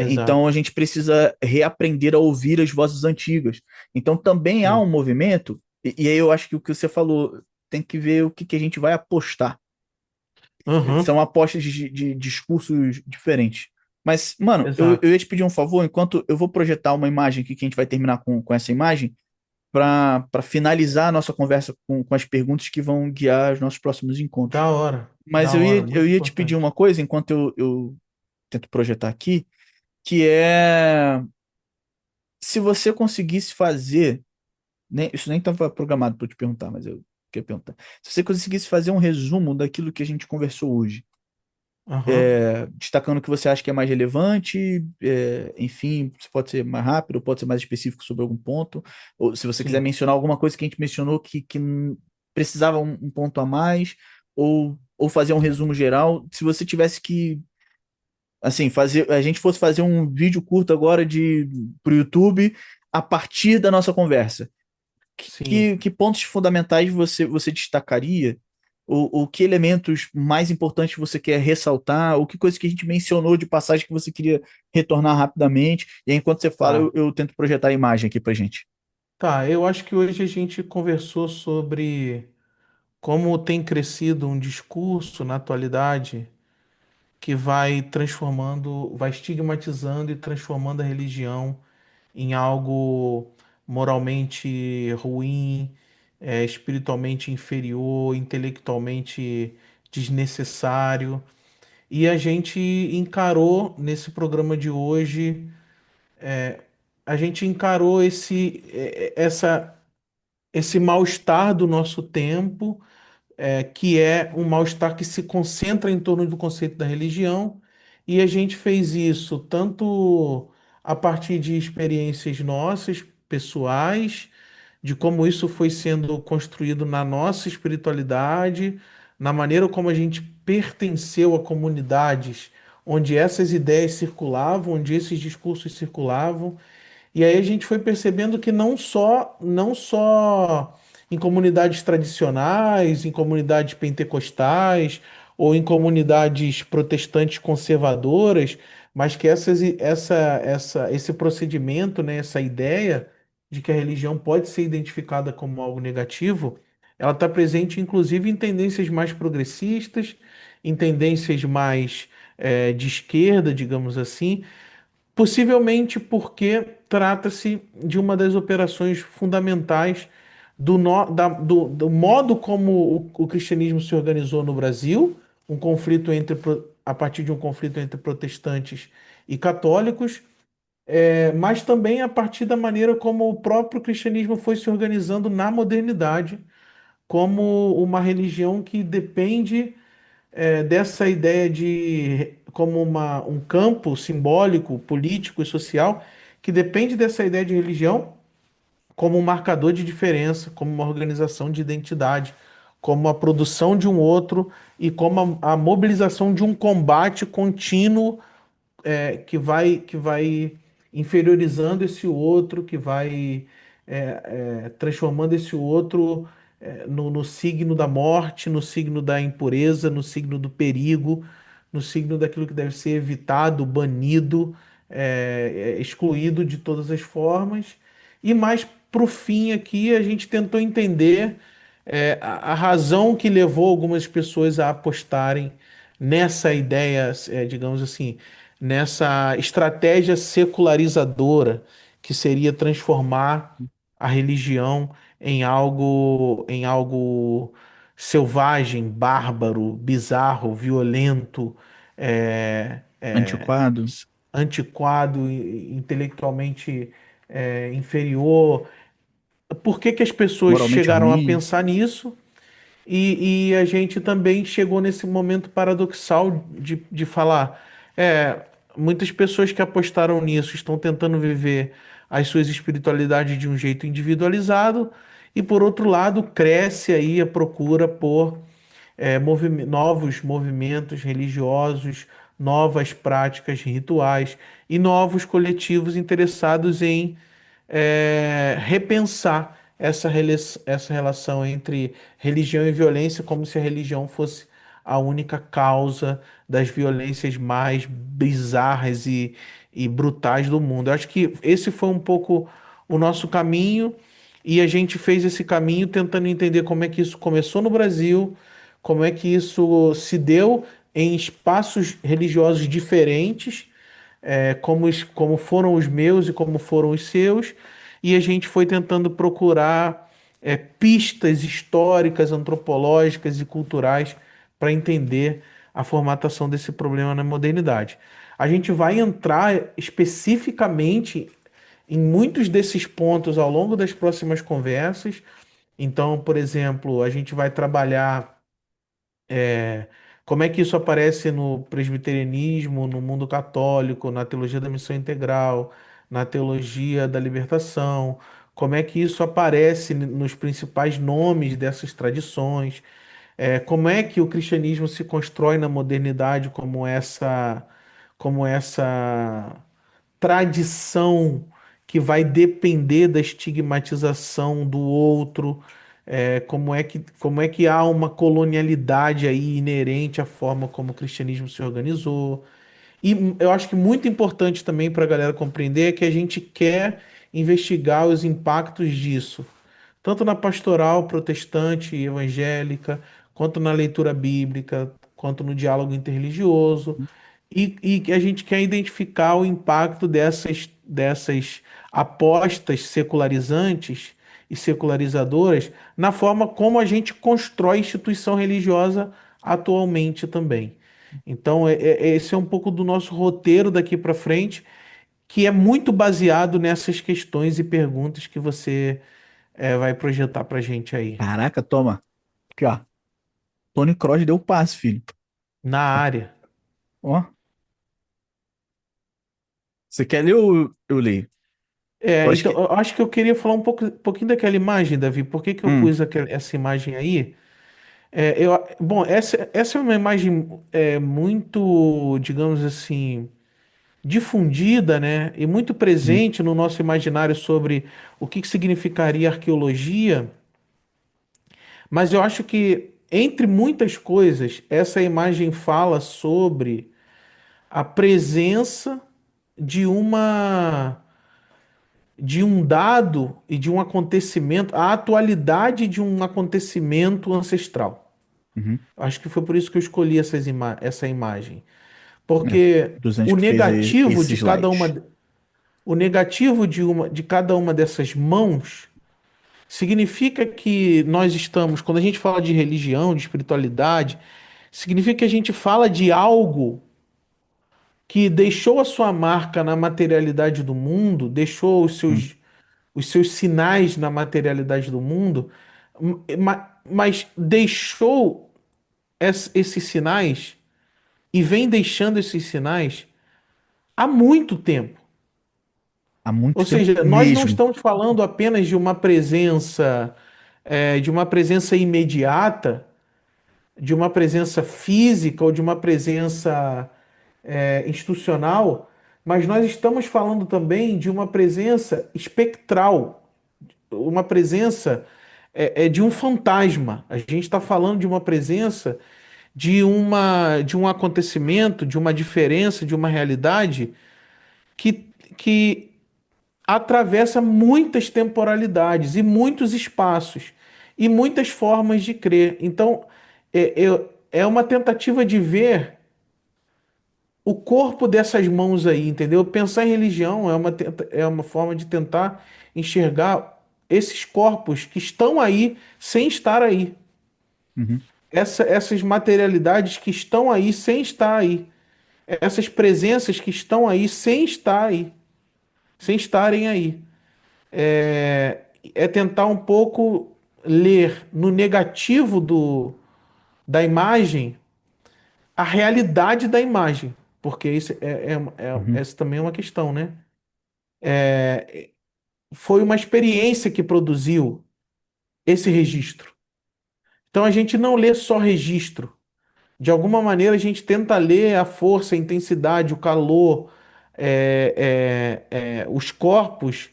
Então a Exato. gente precisa reaprender a ouvir as vozes antigas. Então também há um Sim. movimento, e aí eu acho que o que você falou tem que ver o que a gente vai apostar. Uhum. São apostas de discursos diferentes. Mas, mano, eu Exato. ia te pedir um favor, enquanto eu vou projetar uma imagem aqui, que a gente vai terminar com essa imagem, para finalizar a nossa conversa com as perguntas que vão guiar os nossos próximos encontros. Da hora. Mas Da hora. eu Muito ia te pedir uma importante. coisa, enquanto eu tento projetar aqui, que é se você conseguisse fazer, isso nem estava programado para eu te perguntar, mas que eu ia perguntar. Se você conseguisse fazer um resumo daquilo que a gente conversou hoje, Aham, destacando o que você acha que é mais relevante, enfim, se pode ser mais rápido, ou pode ser mais específico sobre algum ponto, ou se você quiser sim. mencionar alguma coisa que a gente mencionou que precisava um ponto a mais, ou fazer um resumo geral, se você tivesse que, assim, fazer, a gente fosse fazer um vídeo curto agora pro YouTube a partir da nossa conversa, Sim. que pontos fundamentais você destacaria? Ou que elementos mais importantes você quer ressaltar? Ou que coisa que a gente mencionou de passagem que você queria retornar rapidamente? E aí, enquanto você fala, Tá. eu tento projetar a imagem aqui pra gente. Tá, eu acho que hoje a gente conversou sobre como tem crescido um discurso na atualidade que vai transformando, vai estigmatizando e transformando a religião em algo moralmente ruim, espiritualmente inferior, intelectualmente desnecessário. E a gente encarou nesse programa de hoje, a gente encarou esse mal-estar do nosso tempo, que é um mal-estar que se concentra em torno do conceito da religião, e a gente fez isso tanto a partir de experiências nossas, pessoais, de como isso foi sendo construído na nossa espiritualidade, na maneira como a gente pertenceu a comunidades onde essas ideias circulavam, onde esses discursos circulavam. E aí a gente foi percebendo que não só em comunidades tradicionais, em comunidades pentecostais ou em comunidades protestantes conservadoras, mas que esse procedimento, né, essa ideia de que a religião pode ser identificada como algo negativo, ela está presente inclusive em tendências mais progressistas, em tendências mais de esquerda, digamos assim. Possivelmente porque trata-se de uma das operações fundamentais do modo como o cristianismo se organizou no Brasil, a partir de um conflito entre protestantes e católicos, mas também a partir da maneira como o próprio cristianismo foi se organizando na modernidade, como uma religião que depende dessa ideia de como um campo simbólico, político e social que depende dessa ideia de religião como um marcador de diferença, como uma organização de identidade, como a produção de um outro e como a mobilização de um combate contínuo que vai inferiorizando esse outro, que vai transformando esse outro no signo da morte, no signo da impureza, no signo do perigo, no signo daquilo que deve ser evitado, banido, excluído de todas as formas. E mais pro fim aqui, a gente tentou entender a razão que levou algumas pessoas a apostarem nessa ideia, digamos assim, nessa estratégia secularizadora que seria transformar a religião em algo selvagem, bárbaro, bizarro, violento, é, é, Antiquado, antiquado, intelectualmente inferior. Por que que as pessoas moralmente chegaram a ruim. pensar nisso? E a gente também chegou nesse momento paradoxal de falar, muitas pessoas que apostaram nisso estão tentando viver as suas espiritualidades de um jeito individualizado, e por outro lado, cresce aí a procura por novos movimentos religiosos, novas práticas rituais e novos coletivos interessados em repensar essa relação entre religião e violência, como se a religião fosse a única causa das violências mais bizarras e brutais do mundo. Eu acho que esse foi um pouco o nosso caminho, e a gente fez esse caminho tentando entender como é que isso começou no Brasil, como é que isso se deu em espaços religiosos diferentes, como foram os meus e como foram os seus, e a gente foi tentando procurar pistas históricas, antropológicas e culturais para entender a formatação desse problema na modernidade. A gente vai entrar especificamente em muitos desses pontos ao longo das próximas conversas, Então, por exemplo, a gente vai trabalhar é, como é que isso aparece no presbiterianismo, no mundo católico, na teologia da missão integral, na teologia da libertação, como é que isso aparece nos principais nomes dessas tradições, como é que o cristianismo se constrói na modernidade como essa tradição que vai depender da estigmatização do outro, como é que há uma colonialidade aí inerente à forma como o cristianismo se organizou. E eu acho que muito importante também para a galera compreender é que a gente quer investigar os impactos disso tanto na pastoral protestante e evangélica, quanto na leitura bíblica, quanto no diálogo interreligioso, e que a gente quer identificar o impacto dessas apostas secularizantes e secularizadoras na forma como a gente constrói instituição religiosa atualmente também. Então, esse é um pouco do nosso roteiro daqui para frente, que é muito baseado nessas questões e perguntas que você vai projetar pra gente aí. Caraca, toma. Aqui, ó. Tony Kroos deu passe, filho. Na área. Ó. Você quer ler ou eu leio? Eu acho Então, que. eu acho que eu queria falar pouquinho daquela imagem, Davi. Por que que eu Hum, pus essa imagem aí? Bom, essa é uma imagem muito, digamos assim, difundida, né? E muito uhum, presente no nosso imaginário sobre o que que significaria arqueologia. Mas eu acho que, entre muitas coisas, essa imagem fala sobre a presença de uma de um dado e de um acontecimento, a atualidade de um acontecimento ancestral. uhum. Acho que foi por isso que eu escolhi essa imagem, É, porque dos que fez esse slide. o negativo de cada uma dessas mãos significa que nós estamos, quando a gente fala de religião, de espiritualidade, significa que a gente fala de algo que deixou a sua marca na materialidade do mundo, deixou Hum, os seus sinais na materialidade do mundo, mas deixou esses sinais e vem deixando esses sinais há muito tempo. há Ou muito tempo seja, nós não mesmo. estamos falando apenas de uma presença imediata, de uma presença física ou de uma presença institucional, mas nós estamos falando também de uma presença espectral, uma presença de um fantasma. A gente está falando de uma presença de um acontecimento, de uma diferença, de uma realidade que atravessa muitas temporalidades e muitos espaços e muitas formas de crer. Então, é uma tentativa de ver o corpo dessas mãos aí, entendeu? Pensar em religião é uma forma de tentar enxergar esses corpos que estão aí sem estar aí. Uhum, Essas materialidades que estão aí sem estar aí. Essas presenças que estão aí sem estar aí. Sem estarem aí. É tentar um pouco ler no negativo da imagem a realidade da imagem. Porque uhum, essa também é uma questão, né? Foi uma experiência que produziu esse registro. Então a gente não lê só registro. De alguma maneira a gente tenta ler a força, a intensidade, o calor, os corpos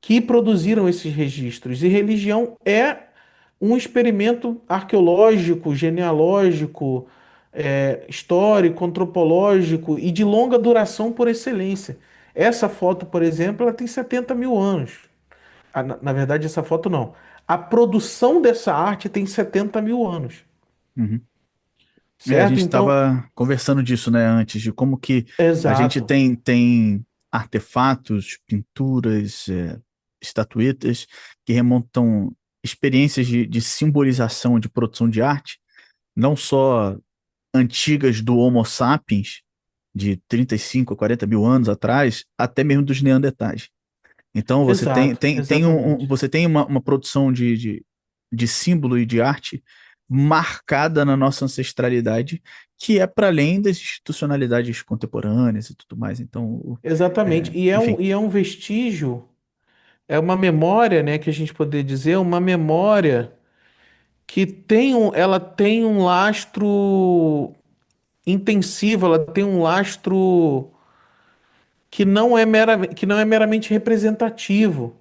que produziram esses registros. E religião é um experimento arqueológico, genealógico, histórico, antropológico e de longa duração por excelência. Essa foto, por exemplo, ela tem 70 mil anos. Na verdade, essa foto não. A produção dessa arte tem 70 mil anos, uhum. A certo? gente Então, estava conversando disso, né, antes, de como que a gente exato, tem artefatos, pinturas, estatuetas que remontam experiências de simbolização, de produção de arte, não só antigas do Homo sapiens, de 35 a 40 mil anos atrás, até mesmo dos Neandertais. Então você exato, tem exatamente. você tem uma produção de símbolo e de arte marcada na nossa ancestralidade, que é para além das institucionalidades contemporâneas e tudo mais. Então, Exatamente. enfim. E é um vestígio, é uma memória, né, que a gente poderia dizer, uma memória que ela tem um lastro intensivo, ela tem um lastro que não é meramente representativo.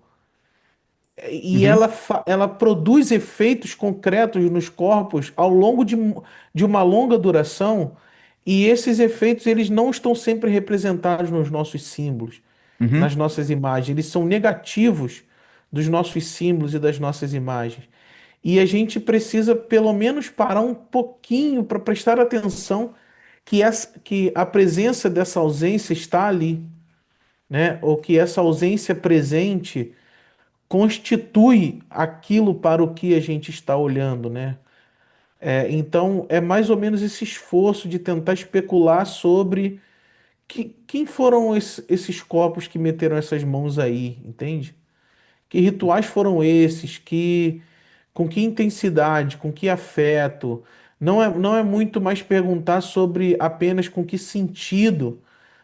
E Uhum, ela produz efeitos concretos nos corpos ao longo de uma longa duração, e esses efeitos eles não estão sempre representados nos nossos símbolos, uhum, nas nossas imagens, eles são negativos dos nossos símbolos e das nossas imagens. E a gente precisa pelo menos parar um pouquinho para prestar atenção que a presença dessa ausência está ali, né? Ou que essa ausência presente constitui aquilo para o que a gente está olhando, né? Então, é mais ou menos esse esforço de tentar especular sobre quem foram esses corpos que meteram essas mãos aí, entende? Que rituais foram esses? Com que intensidade, com que afeto? Não é muito mais perguntar sobre apenas com que sentido,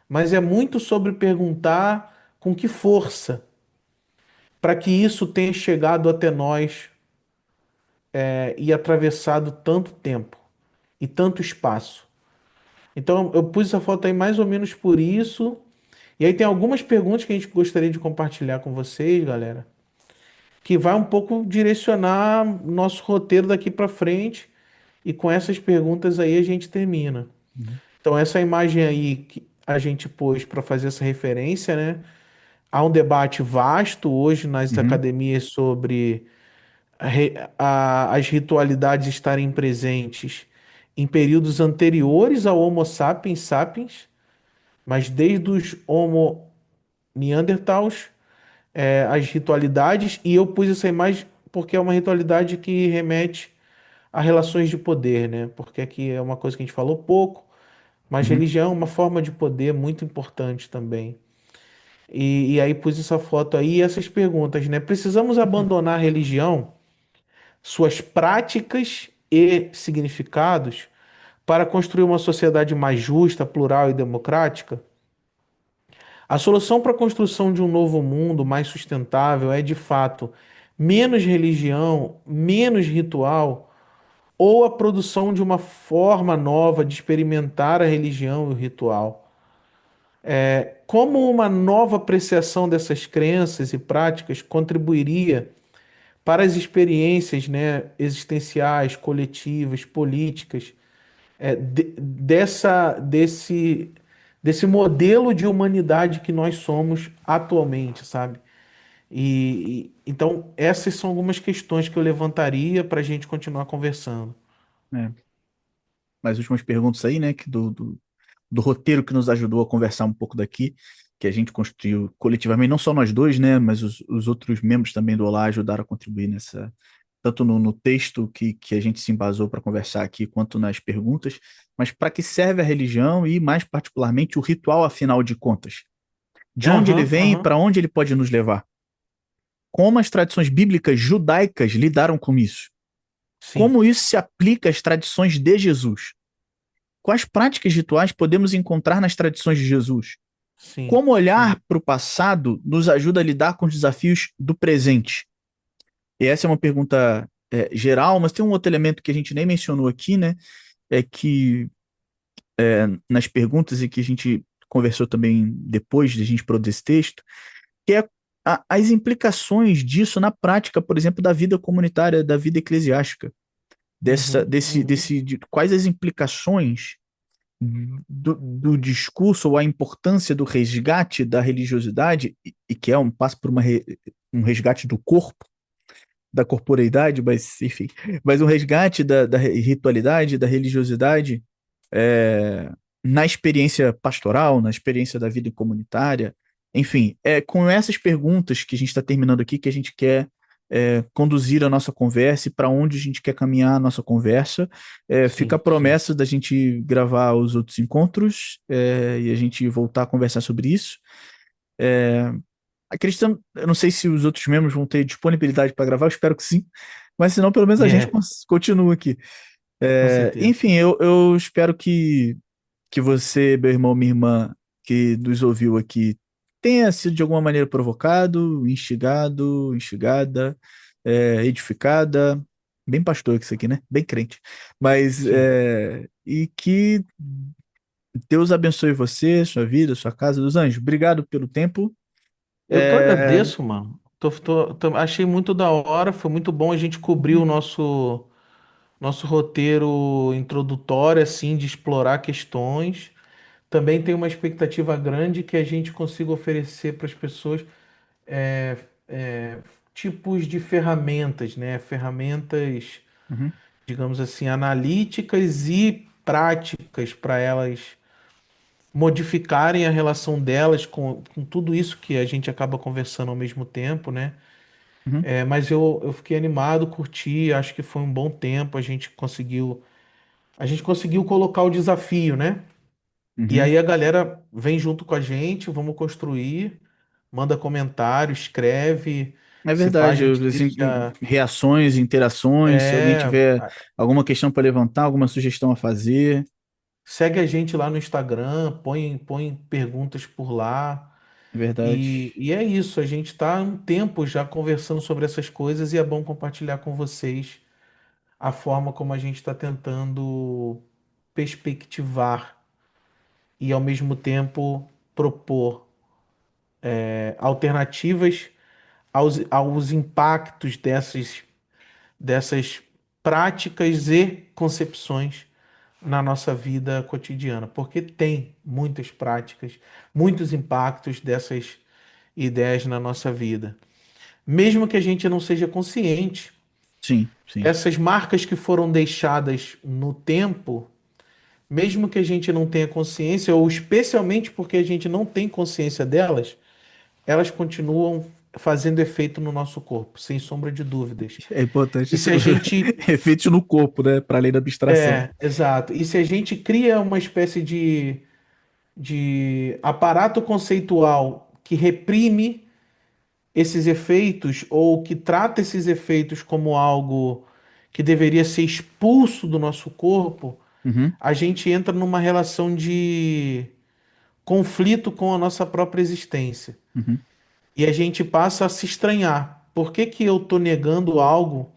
mas é muito sobre perguntar com que força, para que isso tenha chegado até nós e atravessado tanto tempo e tanto espaço. Então eu pus essa foto aí mais ou menos por isso. E aí tem algumas perguntas que a gente gostaria de compartilhar com vocês, galera, que vai um pouco direcionar nosso roteiro daqui para frente. E com essas perguntas aí a gente termina. uhum, Então essa imagem aí que a gente pôs para fazer essa referência, né? Há um debate vasto hoje nas uhum, academias sobre as ritualidades estarem presentes em períodos anteriores ao Homo sapiens sapiens, mas desde os Homo neanderthals, as ritualidades, e eu pus essa imagem porque é uma ritualidade que remete a relações de poder, né? Porque aqui é uma coisa que a gente falou pouco, mas uhum, religião é uma forma de poder muito importante também. E aí pus essa foto aí e essas perguntas, né? Precisamos abandonar a religião, suas práticas e significados para construir uma sociedade mais justa, plural e democrática? A solução para a construção de um novo mundo mais sustentável é, de fato, menos religião, menos ritual, ou a produção de uma forma nova de experimentar a religião e o ritual? Como uma nova apreciação dessas crenças e práticas contribuiria para as experiências, né, existenciais, coletivas, políticas, desse modelo de humanidade que nós somos atualmente, sabe? Então, essas são algumas questões que eu levantaria para a gente continuar conversando. é. Mais últimas perguntas aí, né? Do roteiro que nos ajudou a conversar um pouco daqui, que a gente construiu coletivamente, não só nós dois, né? Mas os outros membros também do Olá ajudaram a contribuir nessa, tanto no texto que a gente se embasou para conversar aqui, quanto nas perguntas. Mas para que serve a religião e, mais particularmente, o ritual, afinal de contas? De onde ele Aham, vem e aham, para onde ele pode nos levar? Como as tradições bíblicas judaicas lidaram com isso? sim, Como isso se aplica às tradições de Jesus? Quais práticas rituais podemos encontrar nas tradições de Jesus? sim, Como sim. olhar para o passado nos ajuda a lidar com os desafios do presente? E essa é uma pergunta geral, mas tem um outro elemento que a gente nem mencionou aqui, né? É que nas perguntas e que a gente conversou também depois de a gente produzir esse texto, que é as implicações disso na prática, por exemplo, da vida comunitária, da vida eclesiástica, Uhum, uhum, de quais as implicações do discurso ou a importância do resgate da religiosidade, e que é um passo por um resgate do corpo, da corporeidade, mas enfim, mas um resgate da ritualidade, da religiosidade é, na experiência pastoral, na experiência da vida comunitária, enfim, é com essas perguntas que a gente está terminando aqui que a gente quer conduzir a nossa conversa e para onde a gente quer caminhar a nossa conversa. Fica a sim, sim, promessa da gente gravar os outros encontros e a gente voltar a conversar sobre isso. É, Acreditando, eu não sei se os outros membros vão ter disponibilidade para gravar, eu espero que sim. Mas senão, pelo menos a gente É, continua aqui. com certeza. Enfim, eu espero que você, meu irmão, minha irmã, que nos ouviu aqui, tenha sido de alguma maneira provocado, instigada, edificada. Bem pastor que isso aqui, né? Bem crente. Mas, Sim. e que Deus abençoe você, sua vida, sua casa dos anjos. Obrigado pelo tempo. Eu que É, agradeço, mano. Achei muito da hora, foi muito bom a gente cobrir o nosso roteiro introdutório, assim, de explorar questões. Também tem uma expectativa grande que a gente consiga oferecer para as pessoas é, é, tipos de ferramentas, né? Ferramentas, uhum, digamos assim, analíticas e práticas para elas modificarem a relação delas com tudo isso que a gente acaba conversando ao mesmo tempo, né? uhum, Mas eu fiquei animado, curti, acho que foi um bom tempo, a gente conseguiu colocar o desafio, né? E uhum. aí a galera vem junto com a gente, vamos construir, manda comentário, escreve, É se pá, a verdade, gente assim, deixa. reações, interações, se alguém É, tiver alguma questão para levantar, alguma sugestão a fazer, segue a gente lá no Instagram, põe perguntas por lá. é verdade. E é isso, a gente está há um tempo já conversando sobre essas coisas e é bom compartilhar com vocês a forma como a gente está tentando perspectivar e ao mesmo tempo propor alternativas aos impactos dessas práticas e concepções na nossa vida cotidiana, porque tem muitas práticas, muitos impactos dessas ideias na nossa vida. Mesmo que a gente não seja consciente, Sim, sim. essas marcas que foram deixadas no tempo, mesmo que a gente não tenha consciência, ou especialmente porque a gente não tem consciência delas, elas continuam fazendo efeito no nosso corpo, sem sombra de dúvidas. É importante E esse se a gente. efeito no corpo, né? Para além da abstração. Exato. E se a gente cria uma espécie de aparato conceitual que reprime esses efeitos ou que trata esses efeitos como algo que deveria ser expulso do nosso corpo, Uhum, a gente entra numa relação de conflito com a nossa própria existência. uhum, E a gente passa a se estranhar. Por que que eu estou negando algo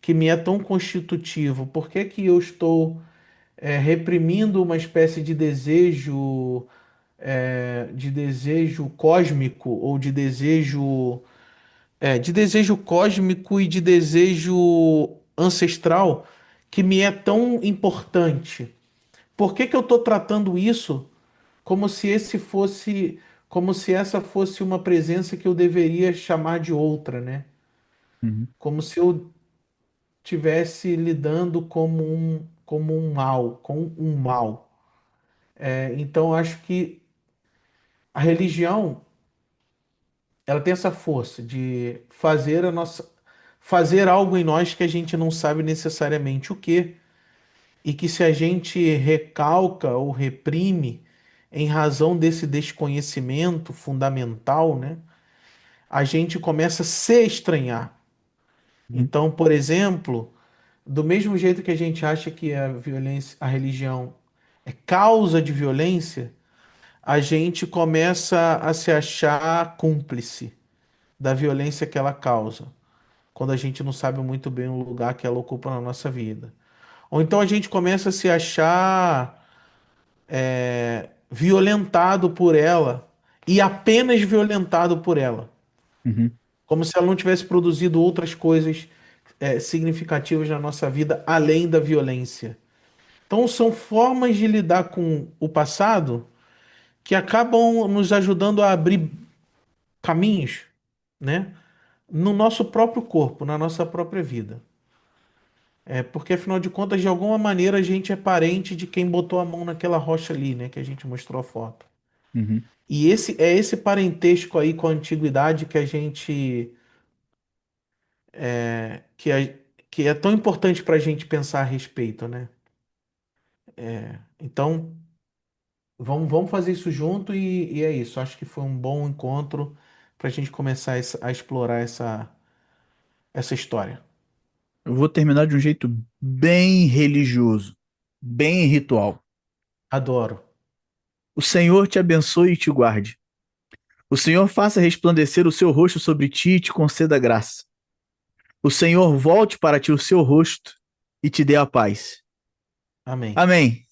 que me é tão constitutivo? Por que que eu estou reprimindo uma espécie de desejo cósmico ou de desejo cósmico e de desejo ancestral que me é tão importante? Por que que eu estou tratando isso como se como se essa fosse uma presença que eu deveria chamar de outra, né? uhum, Como se eu estivesse lidando com um mal. Então, acho que a religião, ela tem essa força de fazer algo em nós que a gente não sabe necessariamente o que, e que se a gente recalca ou reprime em razão desse desconhecimento fundamental, né, a gente começa a se estranhar. uhum, Então, por exemplo, do mesmo jeito que a gente acha que a violência, a religião é causa de violência, a gente começa a se achar cúmplice da violência que ela causa, quando a gente não sabe muito bem o lugar que ela ocupa na nossa vida. Ou então a gente começa a se achar violentado por ela e apenas violentado por ela, uhum, como se ela não tivesse produzido outras coisas significativas na nossa vida além da violência. Então são formas de lidar com o passado que acabam nos ajudando a abrir caminhos, né, no nosso próprio corpo, na nossa própria vida. Porque afinal de contas, de alguma maneira, a gente é parente de quem botou a mão naquela rocha ali, né, que a gente mostrou a foto. uhum. E esse parentesco aí com a antiguidade que, que é tão importante para a gente pensar a respeito, né? Então, vamos fazer isso junto e é isso. Acho que foi um bom encontro para a gente começar a explorar essa história. Eu vou terminar de um jeito bem religioso, bem ritual. Adoro. O Senhor te abençoe e te guarde. O Senhor faça resplandecer o seu rosto sobre ti e te conceda graça. O Senhor volte para ti o seu rosto e te dê a paz. Amém. Amém.